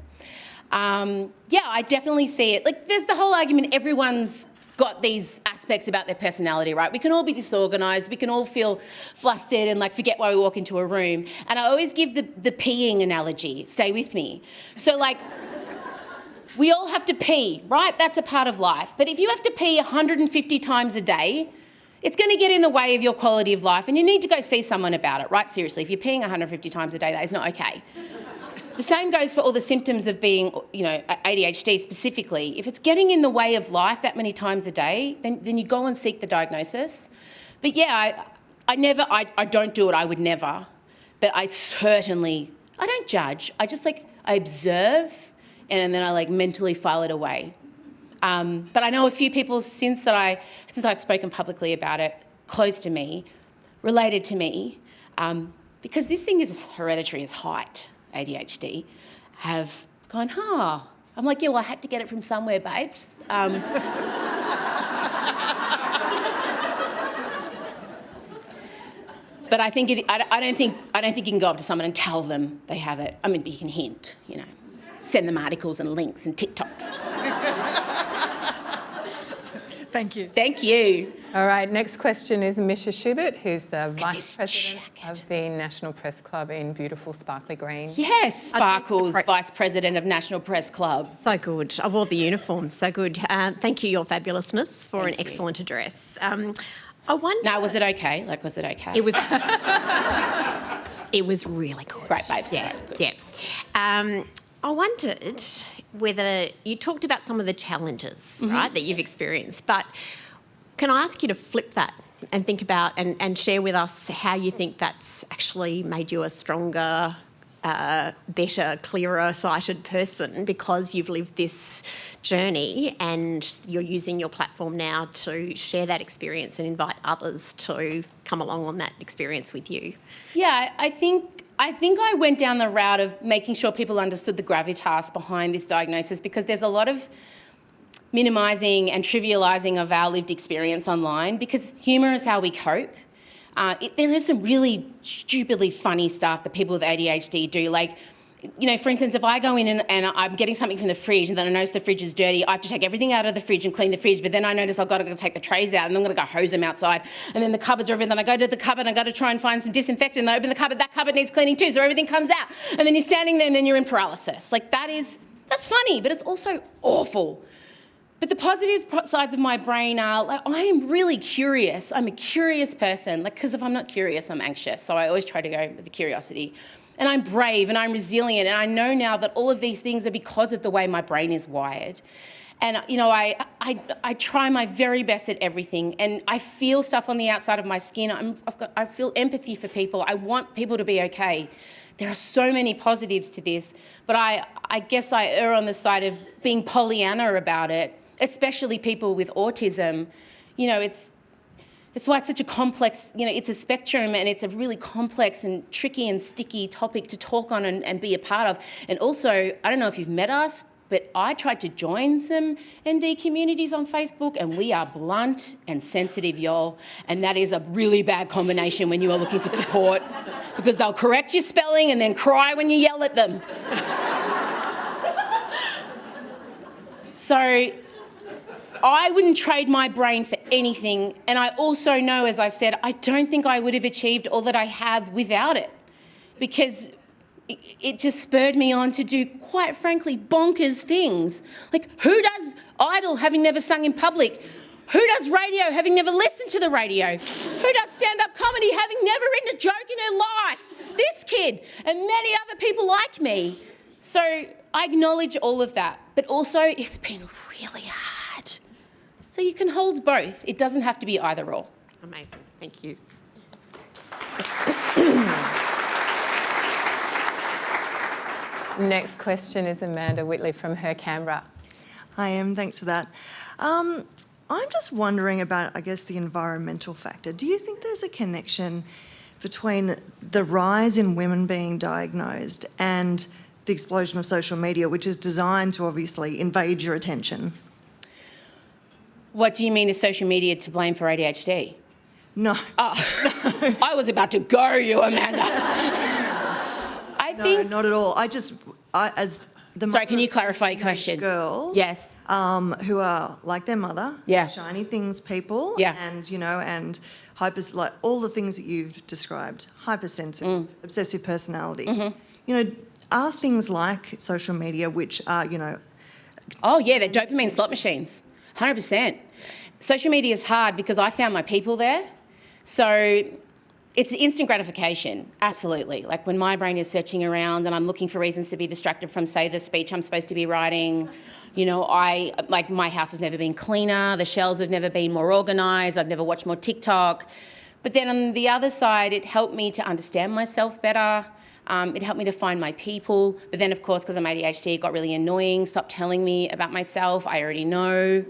Yeah, I definitely see it. Like, there's the whole argument everyone's got these aspects about their personality, right? We can all be disorganised. We can all feel flustered and, like, forget why we walk into a room. And I always give the peeing analogy. Stay with me. So, like, we all have to pee, right? That's a part of life. But if you have to pee 150 times a day, it's going to get in the way of your quality of life and you need to go see someone about it, right? Seriously, if you're peeing 150 times a day, that is not okay. The same goes for all the symptoms of being, you know, ADHD specifically. If it's getting in the way of life that many times a day, then you go and seek the diagnosis. But yeah, I don't do it, I would never. But I don't judge. I observe and then I mentally file it away. But I know a few people since I've spoken publicly about it, close to me, related to me, because this thing is as hereditary as height, ADHD, have gone, I'm like, yeah, well, I had to get it from somewhere, babes. But I think I don't think you can go up to someone and tell them they have it. I mean, you can hint, you know, send them articles and links and TikToks.
Thank you.
Thank you.
All right, next question is Misha Schubert, who's the Vice President of the National Press Club in beautiful sparkly green.
Yes, Sparkles, Vice President of National Press Club.
So good. I wore the uniform. So good. Thank you, Your Fabulousness, for an excellent address. I wonder...
No, was it okay? Was it okay?
It was... It was really good.
Great, babes.
Yeah,
good.
yeah. I wondered whether you talked about some of the challenges, right, that you've experienced, but can I ask you to flip that and think about and share with us how you think that's actually made you a stronger, better, clearer sighted person because you've lived this journey and you're using your platform now to share that experience and invite others to come along on that experience with you?
Yeah, I think I went down the route of making sure people understood the gravitas behind this diagnosis, because there's a lot of minimising and trivialising of our lived experience online, because humour is how we cope. There is some really stupidly funny stuff that people with ADHD do. Like, you know, for instance, if I go in and I'm getting something from the fridge and then I notice the fridge is dirty, I have to take everything out of the fridge and clean the fridge, but then I notice I've got to go take the trays out and I'm going to go hose them outside, and then the cupboards are everything. Then I go to the cupboard and I've got to try and find some disinfectant, and I open the cupboard, that cupboard needs cleaning too, so everything comes out. And then you're standing there and then you're in paralysis. Like, that's funny, but it's also awful. But the positive sides of my brain are, like, I am really curious. I'm a curious person, like, because if I'm not curious, I'm anxious. So I always try to go with the curiosity. And I'm brave and I'm resilient, and I know now that all of these things are because of the way my brain is wired. And, you know, I try my very best at everything, and I feel stuff on the outside of my skin. I feel empathy for people. I want people to be okay. There are so many positives to this, but I guess I err on the side of being Pollyanna about it, especially people with autism. You know, it's why it's such a complex, you know, it's a spectrum, and it's a really complex and tricky and sticky topic to talk on and be a part of. And also, I don't know if you've met us, but I tried to join some ND communities on Facebook, and we are blunt and sensitive, y'all. And that is a really bad combination when you are looking for support, because they'll correct your spelling and then cry when you yell at them. So I wouldn't trade my brain for anything. And I also know, as I said, I don't think I would have achieved all that I have without it, because it just spurred me on to do, quite frankly, bonkers things. Like, who does Idol having never sung in public? Who does radio having never listened to the radio? Who does stand-up comedy having never written a joke in her life? This kid and many other people like me. So I acknowledge all of that, but also it's been really hard. So you can hold both. It doesn't have to be either or.
Amazing. Thank you.
Next question is Amanda Whitley from Her Canberra.
Hi, Em. Thanks for that. I'm just wondering about, I guess, the environmental factor. Do you think there's a connection between the rise in women being diagnosed and the explosion of social media, which is designed to obviously invade your attention?
What do you mean, is social media to blame for ADHD?
No.
Oh, I was about to go you, Amanda.
No, not at all. As the
Sorry, can you clarify your question?
Girls,
yes,
who are like their mother,
yeah,
shiny things people,
yeah,
and you know, and like all the things that you've described, hypersensitive, obsessive personalities.
Mm-hmm.
You know, are things like social media, which are, you know,
oh yeah, they're dopamine slot machines, 100%. Social media is hard because I found my people there, so. It's instant gratification, absolutely. Like when my brain is searching around and I'm looking for reasons to be distracted from, say, the speech I'm supposed to be writing. You know, my house has never been cleaner, the shelves have never been more organised, I've never watched more TikTok. But then on the other side, it helped me to understand myself better. It helped me to find my people. But then, of course, because I'm ADHD, it got really annoying. Stop telling me about myself, I already know.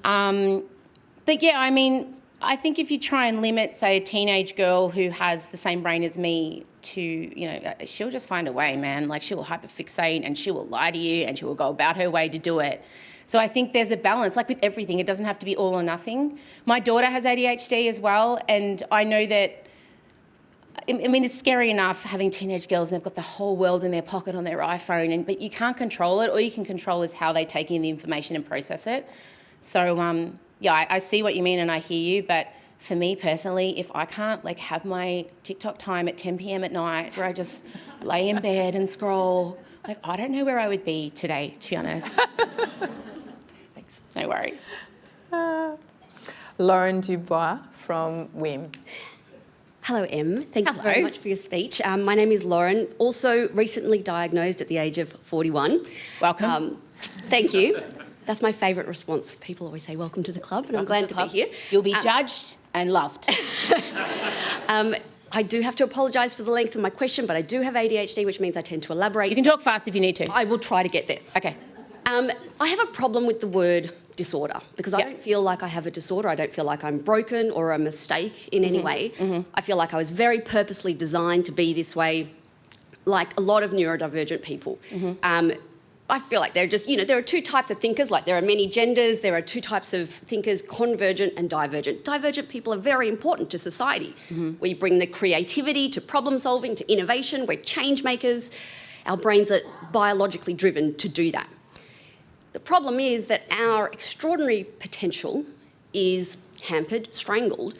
But yeah, I mean, I think if you try and limit, say, a teenage girl who has the same brain as me to, you know, she'll just find a way, man. Like, she will hyperfixate and she will lie to you and she will go about her way to do it. So I think there's a balance, like with everything. It doesn't have to be all or nothing. My daughter has ADHD as well, and I know that, I mean, it's scary enough having teenage girls and they've got the whole world in their pocket on their iPhone, but you can't control it. All you can control is how they take in the information and process it. So, yeah, I see what you mean and I hear you, but for me personally, if I can't like have my TikTok time at 10 p.m. at night where I just lay in bed and scroll, like I don't know where I would be today, to be honest. Thanks. No worries.
Lauren Dubois from WIM.
Hello, Em. Thank you very much for your speech. My name is Lauren, also recently diagnosed at the age of 41.
Welcome.
Thank you. That's my favourite response. People always say, welcome to the club, and I'm glad to be here.
You'll be judged and loved.
I do have to apologise for the length of my question, but I do have ADHD, which means I tend to elaborate.
You can talk fast if you need to.
I will try to get there.
Okay.
I have a problem with the word disorder because I don't feel like I have a disorder. I don't feel like I'm broken or a mistake in any way. I feel like I was very purposely designed to be this way, like a lot of neurodivergent people. I feel like they're just, you know, there are two types of thinkers, like there are many genders, there are two types of thinkers, convergent and divergent. Divergent people are very important to society. We bring the creativity to problem solving, to innovation, we're change makers. Our brains are biologically driven to do that. The problem is that our extraordinary potential is hampered, strangled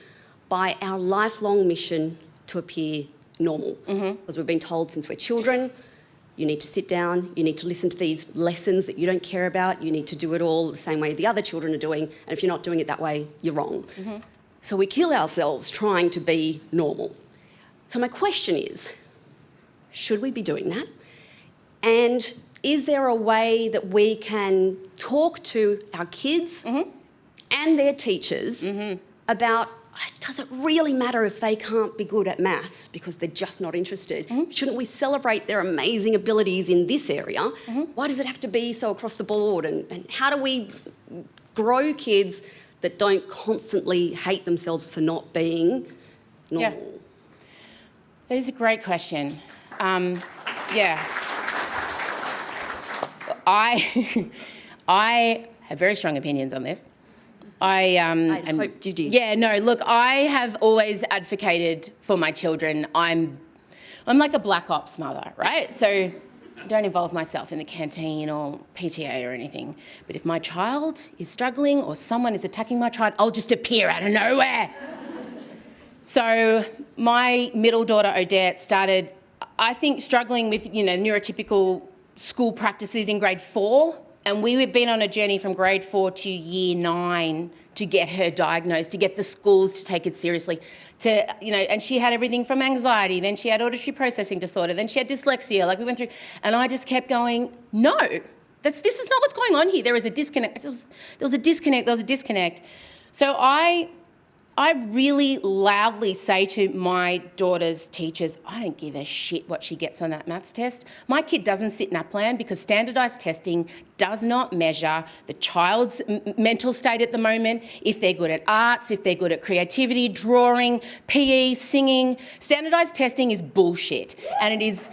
by our lifelong mission to appear normal. Because we've been told since we're children, you need to sit down, you need to listen to these lessons that you don't care about, you need to do it all the same way the other children are doing, and if you're not doing it that way, you're wrong. So we kill ourselves trying to be normal. So my question is, should we be doing that? And is there a way that we can talk to our kids and their teachers about, does it really matter if they can't be good at maths because they're just not interested? Shouldn't we celebrate their amazing abilities in this area? Why does it have to be so across the board? And how do we grow kids that don't constantly hate themselves for not being normal?
Yeah. That is a great question. I have very strong opinions on this. I
hoped you did.
Yeah, no, look, I have always advocated for my children. I'm like a black ops mother, right? So I don't involve myself in the canteen or PTA or anything. But if my child is struggling or someone is attacking my child, I'll just appear out of nowhere. So my middle daughter, Odette, started, I think, struggling with, neurotypical school practices in grade 4. And we had been on a journey from grade 4 to year 9 to get her diagnosed, to get the schools to take it seriously. And she had everything from anxiety, then she had auditory processing disorder, then she had dyslexia, like we went through. And I just kept going, no, this is not what's going on here. There is a disconnect. There was a disconnect. So I really loudly say to my daughter's teachers, I don't give a shit what she gets on that maths test. My kid doesn't sit NAPLAN because standardised testing does not measure the child's mental state at the moment, if they're good at arts, if they're good at creativity, drawing, PE, singing. Standardised testing is bullshit, and it is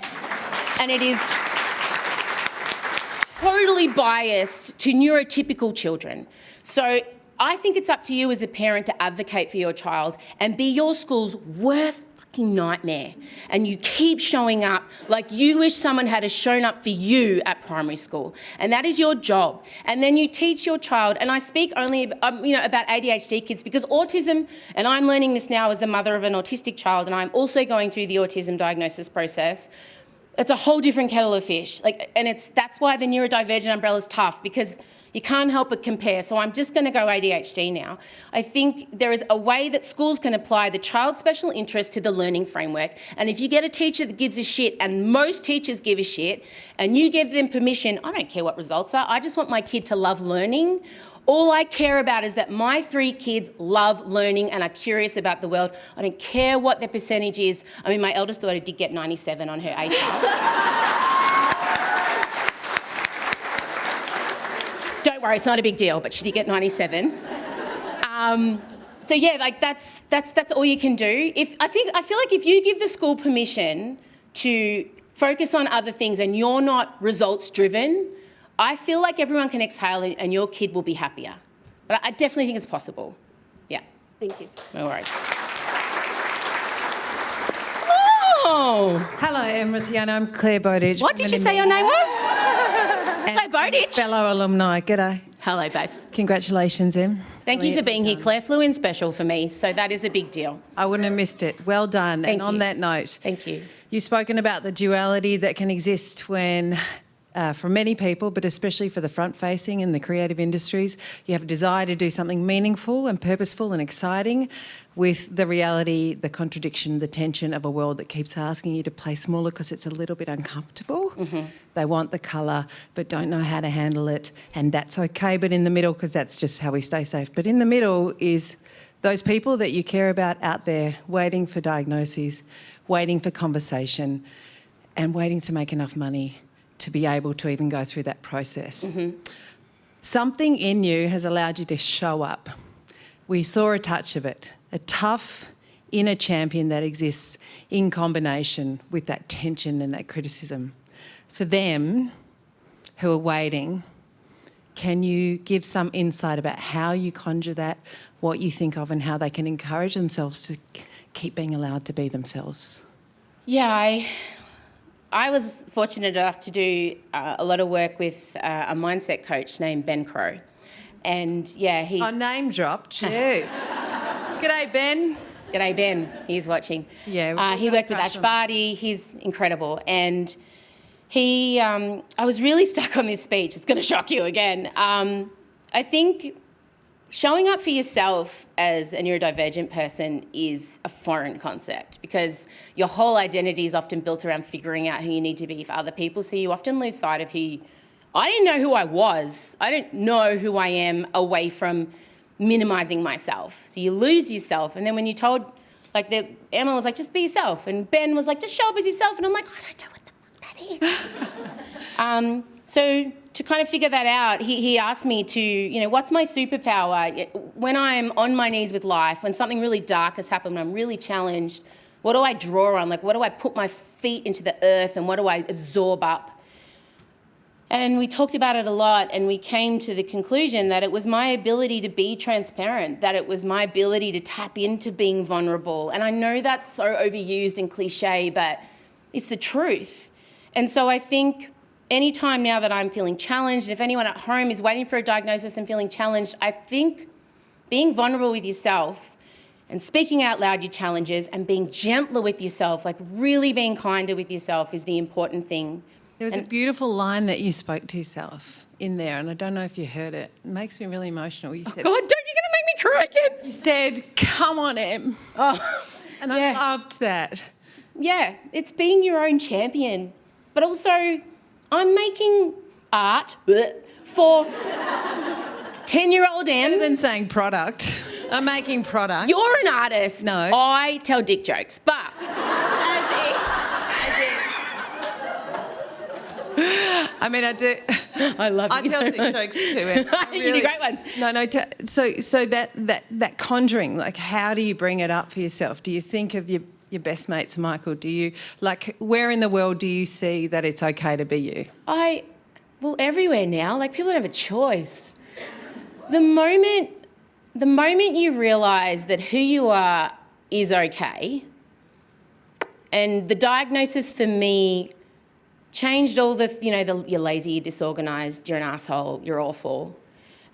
totally biased to neurotypical children. So I think it's up to you as a parent to advocate for your child and be your school's worst fucking nightmare. And you keep showing up like you wish someone had shown up for you at primary school. And that is your job. And then you teach your child, and I speak only about ADHD kids because autism, and I'm learning this now as the mother of an autistic child, and I'm also going through the autism diagnosis process. It's a whole different kettle of fish. That's why the neurodivergent umbrella is tough, because you can't help but compare. So I'm just going to go ADHD now. I think there is a way that schools can apply the child's special interest to the learning framework. And if you get a teacher that gives a shit, and most teachers give a shit, and you give them permission, I don't care what results are, I just want my kid to love learning. All I care about is that my 3 kids love learning and are curious about the world. I don't care what their percentage is. I mean, my eldest daughter did get 97 on her ATAR. Don't worry, it's not a big deal, but she did get 97. So yeah, that's all you can do. I feel like if you give the school permission to focus on other things and you're not results driven, I feel like everyone can exhale and your kid will be happier. But I definitely think it's possible. Yeah.
Thank you.
No worries. Oh.
Hello, Em Rossiano. I'm Claire Bowditch.
What did you say your name was? Claire Bowditch.
Fellow alumni. G'day.
Hello, babes.
Congratulations, Em.
Thank you for being here. Claire flew in special for me, so that is a big deal.
I wouldn't have missed it. Well done.
Thank you.
On that note,
Thank you.
You've spoken about the duality that can exist when, for many people, but especially for the front-facing in the creative industries, you have a desire to do something meaningful and purposeful and exciting, with the reality, the contradiction, the tension of a world that keeps asking you to play smaller because it's a little bit uncomfortable. They want the colour but don't know how to handle it, and that's okay. But in the middle, because that's just how we stay safe, but in the middle is those people that you care about out there waiting for diagnoses, waiting for conversation, and waiting to make enough money to be able to even go through that process. Something in you has allowed you to show up. We saw a touch of it, a tough inner champion that exists in combination with that tension and that criticism. For them who are waiting, can you give some insight about how you conjure that, what you think of, and how they can encourage themselves to keep being allowed to be themselves?
Yeah, I was fortunate enough to do a lot of work with a mindset coach named Ben Crow. And yeah, he's...
name drop, cheers. G'day, Ben.
G'day, Ben. He's watching.
Yeah.
He worked with Ash Barty. He's incredible. And he... I was really stuck on this speech. It's going to shock you again. I think showing up for yourself as a neurodivergent person is a foreign concept because your whole identity is often built around figuring out who you need to be for other people. So you often lose sight of who... I didn't know who I was. I don't know who I am away from minimising myself. So you lose yourself. And then when you told, like, Emma was like, just be yourself. And Ben was like, just show up as yourself. And I'm like, I don't know what the fuck that is. So to kind of figure that out, he asked me to, you know, what's my superpower? When I'm on my knees with life, when something really dark has happened, when I'm really challenged, what do I draw on? Like, what do I put my feet into the earth and what do I absorb up? And we talked about it a lot and we came to the conclusion that it was my ability to be transparent, that it was my ability to tap into being vulnerable. And I know that's so overused and cliche, but it's the truth. And so I think anytime now that I'm feeling challenged, if anyone at home is waiting for a diagnosis and feeling challenged, I think being vulnerable with yourself and speaking out loud your challenges and being gentler with yourself, like really being kinder with yourself is the important thing.
There was a beautiful line that you spoke to yourself in there, and I don't know if you heard it. It makes me really emotional. You said,
God, you're going to make me cry again.
You said, come on, Em.
Oh,
and I loved that.
Yeah, it's being your own champion. But also, I'm making art for 10-year-old Em.
Better than saying product. I'm making product.
You're an artist.
No.
I tell dick jokes, but...
I mean, I do.
I love you
I tell
so
dick
much.
jokes too. Em.
You do great ones.
No. So that conjuring, like, how do you bring it up for yourself? Do you think of your best mates, Michael? Do you, like, where in the world do you see that it's okay to be you?
Well, everywhere now. Like, people don't have a choice. The moment you realise that who you are is okay, and the diagnosis for me changed all the, you're lazy, you're disorganised, you're an asshole, you're awful.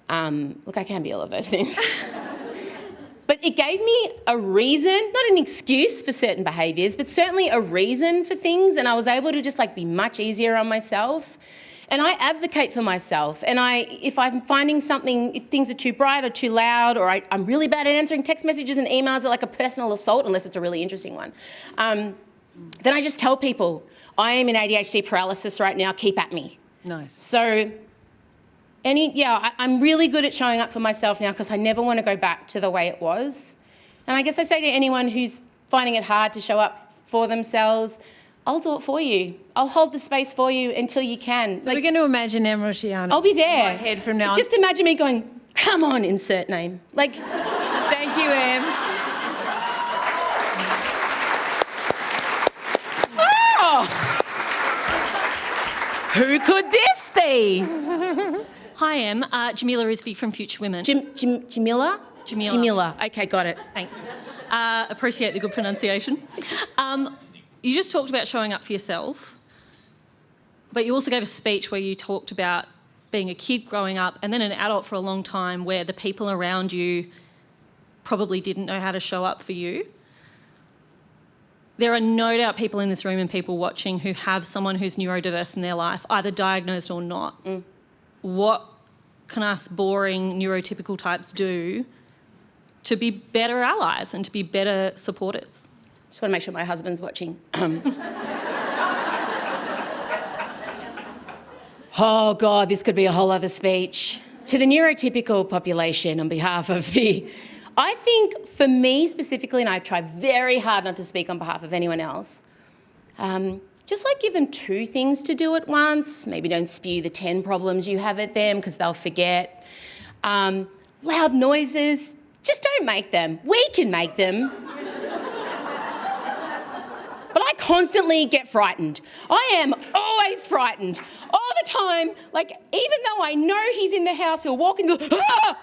Look, I can be all of those things. But it gave me a reason, not an excuse for certain behaviours, but certainly a reason for things, and I was able to just, like, be much easier on myself. And I advocate for myself. And if I'm finding something, if things are too bright or too loud, or I'm really bad at answering text messages and emails are like a personal assault, unless it's a really interesting one, then I just tell people, I am in ADHD paralysis right now, keep at me.
Nice.
So, I'm really good at showing up for myself now because I never want to go back to the way it was. And I guess I say to anyone who's finding it hard to show up for themselves, I'll do it for you. I'll hold the space for you until you can.
So we're going to imagine Em Rusciano.
I'll be there.
In my head from now on.
Just imagine me going, come on, insert name. Like,
thank you, Em.
Who could this be?
Hi, Em. Jamila Rizvi from Future Women.
Jamila? Jamila. Okay, got it.
Thanks. Appreciate the good pronunciation. You just talked about showing up for yourself, but you also gave a speech where you talked about being a kid growing up and then an adult for a long time where the people around you probably didn't know how to show up for you. There are no doubt people in this room and people watching who have someone who's neurodiverse in their life, either diagnosed or not. What can us boring neurotypical types do to be better allies and to be better supporters?
Just want to make sure my husband's watching. Oh, God, this could be a whole other speech. To the neurotypical population on behalf of I think for me specifically, and I try very hard not to speak on behalf of anyone else, just like give them 2 things to do at once. Maybe don't spew the 10 problems you have at them because they'll forget. Loud noises, just don't make them. We can make them. But I constantly get frightened. I am always frightened. All the time. Like, even though I know he's in the house, he'll walk and go, ah!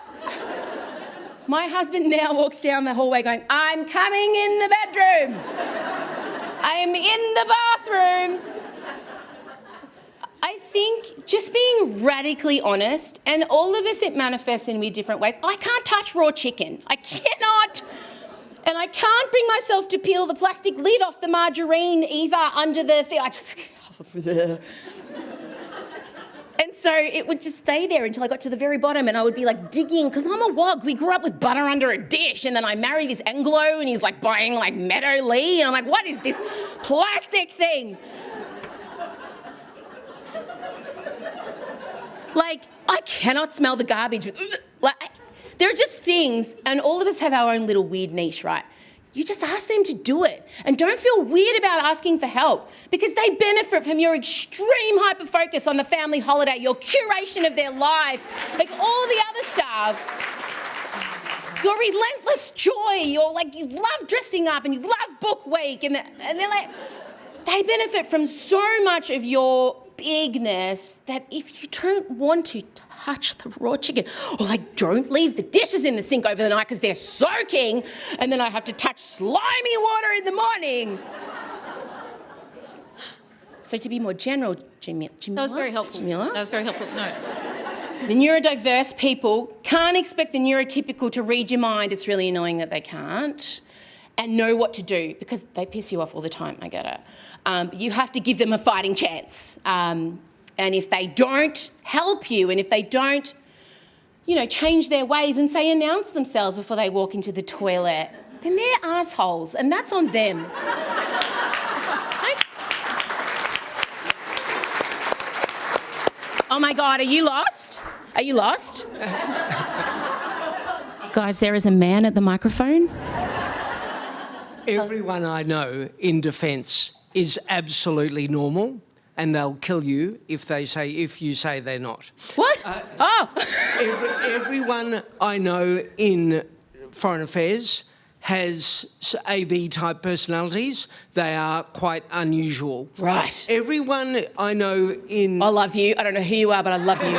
My husband now walks down the hallway going, I'm coming in the bedroom. I am in the bathroom. think just being radically honest, and all of us, it manifests in different ways. I can't touch raw chicken. I cannot. And I can't bring myself to peel the plastic lid off the margarine either under the thing. I just... And so it would just stay there until I got to the very bottom, and I would be like digging, because I'm a wog. We grew up with butter under a dish, and then I marry this Anglo and he's like buying like Meadow Lee, and I'm like, what is this plastic thing? Like, I cannot smell the garbage. There are just things, and all of us have our own little weird niche, right? You just ask them to do it. And don't feel weird about asking for help, because they benefit from your extreme hyper-focus on the family holiday, your curation of their life, like all the other stuff. Your relentless joy, you love dressing up and you love book week, and they're like, they benefit from so much of your bigness that if you don't want to touch the raw chicken, or like don't leave the dishes in the sink over the night because they're soaking, and then I have to touch slimy water in the morning. So to be more general, Jamila?
That was very helpful.
Jamila?
That was very helpful. No.
The neurodiverse people can't expect the neurotypical to read your mind. It's really annoying that they can't. And know what to do, because they piss you off all the time, I get it. You have to give them a fighting chance. And if they don't help you, and if they don't, change their ways and say announce themselves before they walk into the toilet, then they're assholes, and that's on them. Oh my God, are you lost? Are you lost? Guys, there is a man at the microphone.
Everyone I know in defence is absolutely normal, and they'll kill you if you say they're not.
What?
Everyone I know in Foreign Affairs has AB type personalities. They are quite unusual.
Right.
Everyone I know in...
I love you. I don't know who you are, but I love you.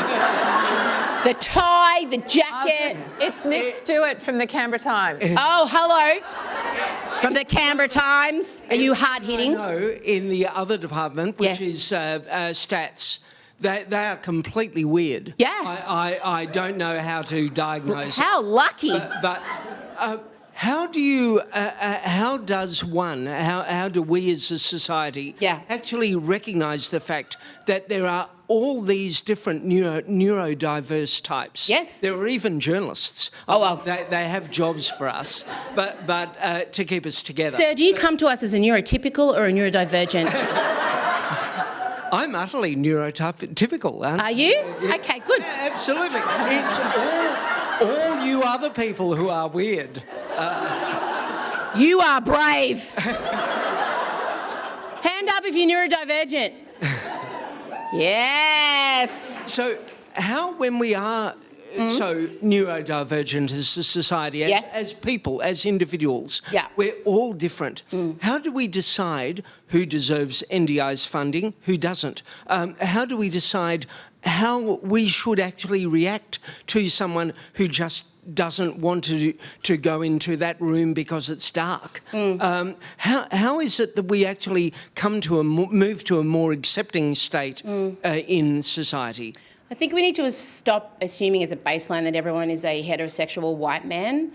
The tie, the jacket.
It's Nick Stewart from the Canberra Times.
Oh, hello. From the Canberra Times. Are you hard-hitting?
No, in the other department, which is stats, they are completely weird.
Yeah.
I don't know how to diagnose.
How lucky.
But how do you? How do we as a society actually recognise the fact that there are all these different neurodiverse types?
Yes.
There are even journalists.
Oh, well.
They have jobs for us, but to keep us together.
Sir, do you come to us as a neurotypical or a neurodivergent?
I'm utterly neurotypical, aren't I?
Are you?
Yeah.
Okay, good.
Yeah, absolutely. It's all you other people who are weird.
You are brave. Hand up if you're neurodivergent. Yes.
So how, when we are so neurodivergent as a society, as people, as individuals, we're all different. How do we decide who deserves NDIS funding, who doesn't? How do we decide how we should actually react to someone who just doesn't want to go into that room because it's dark? How is it that we actually come to move to a more accepting state in society?
I think we need to stop assuming as a baseline that everyone is a heterosexual white man.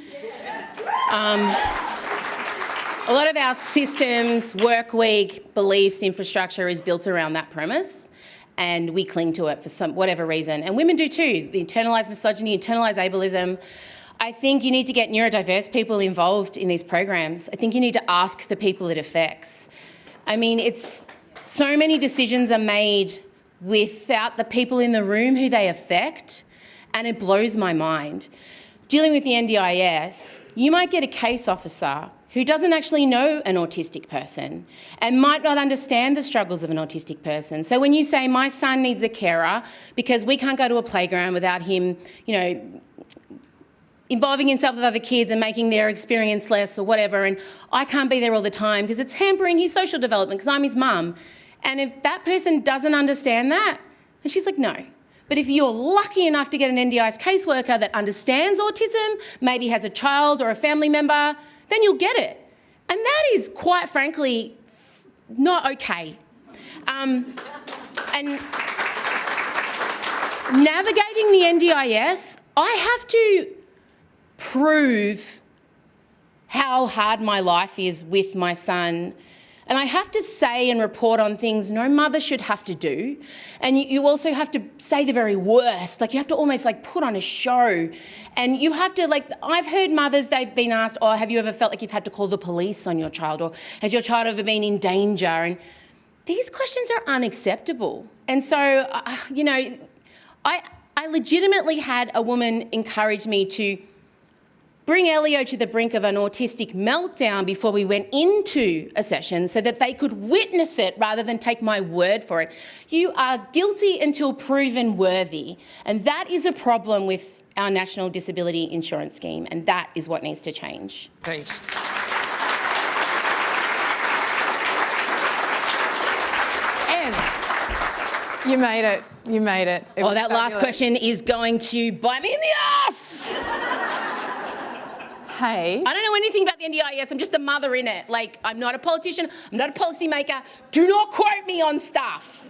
A lot of our systems, work week, beliefs, infrastructure is built around that premise, and we cling to it for whatever reason. And women do too. The internalised misogyny, internalised ableism. I think you need to get neurodiverse people involved in these programs. I think you need to ask the people it affects. I mean, so many decisions are made without the people in the room who they affect, and it blows my mind. Dealing with the NDIS, you might get a case officer who doesn't actually know an autistic person and might not understand the struggles of an autistic person. So when you say, my son needs a carer because we can't go to a playground without him, involving himself with other kids and making their experience less or whatever, and I can't be there all the time because it's hampering his social development because I'm his mum. And if that person doesn't understand that, then she's like, no. But if you're lucky enough to get an NDIS caseworker that understands autism, maybe has a child or a family member, then you'll get it. And that is, quite frankly, not okay. And navigating the NDIS, I have to prove how hard my life is with my son. And I have to say and report on things no mother should have to do. And you also have to say the very worst. Like, you have to almost like put on a show. And you have to, like, I've heard mothers, they've been asked, oh, have you ever felt like you've had to call the police on your child? Or has your child ever been in danger? And these questions are unacceptable. And so, you know, I legitimately had a woman encourage me to bring Elio to the brink of an autistic meltdown before we went into a session so that they could witness it rather than take my word for it. You are guilty until proven worthy, and that is a problem with our National Disability Insurance Scheme, and that is what needs to change.
Thanks.
You made it. You made it.
Oh, that last question is going to bite me in the ass.
Hey.
I don't know anything about the NDIS. I'm just a mother in it. Like, I'm not a politician. I'm not a policymaker. Do not quote me on stuff.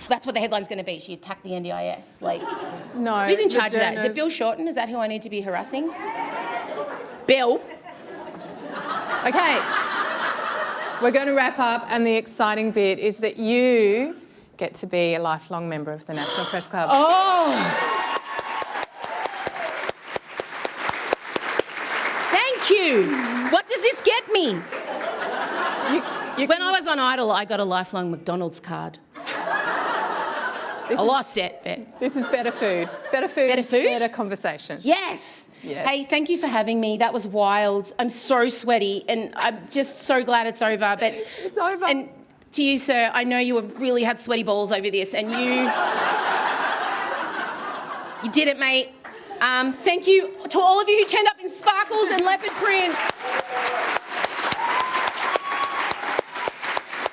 That's what the headline's going to be. She attacked the NDIS. Like,
no.
Who's in charge of that? Is it Bill Shorten? Is that who I need to be harassing? Bill.
Okay. We're going to wrap up, and the exciting bit is that you get to be a lifelong member of the National Press Club.
Oh! Thank you. What does this get me? When I was on Idol, I got a lifelong McDonald's card. I lost it, but...
This is better food. Better food.
Better food?
Better conversation.
Yes.
Yes.
Hey, thank you for having me. That was wild. I'm so sweaty, and I'm just so glad it's over. But
it's over.
And to you, sir, I know you have really had sweaty balls over this, and you did it, mate. Thank you to all of you who turned up in sparkles and leopard print.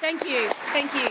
Thank you. Thank you.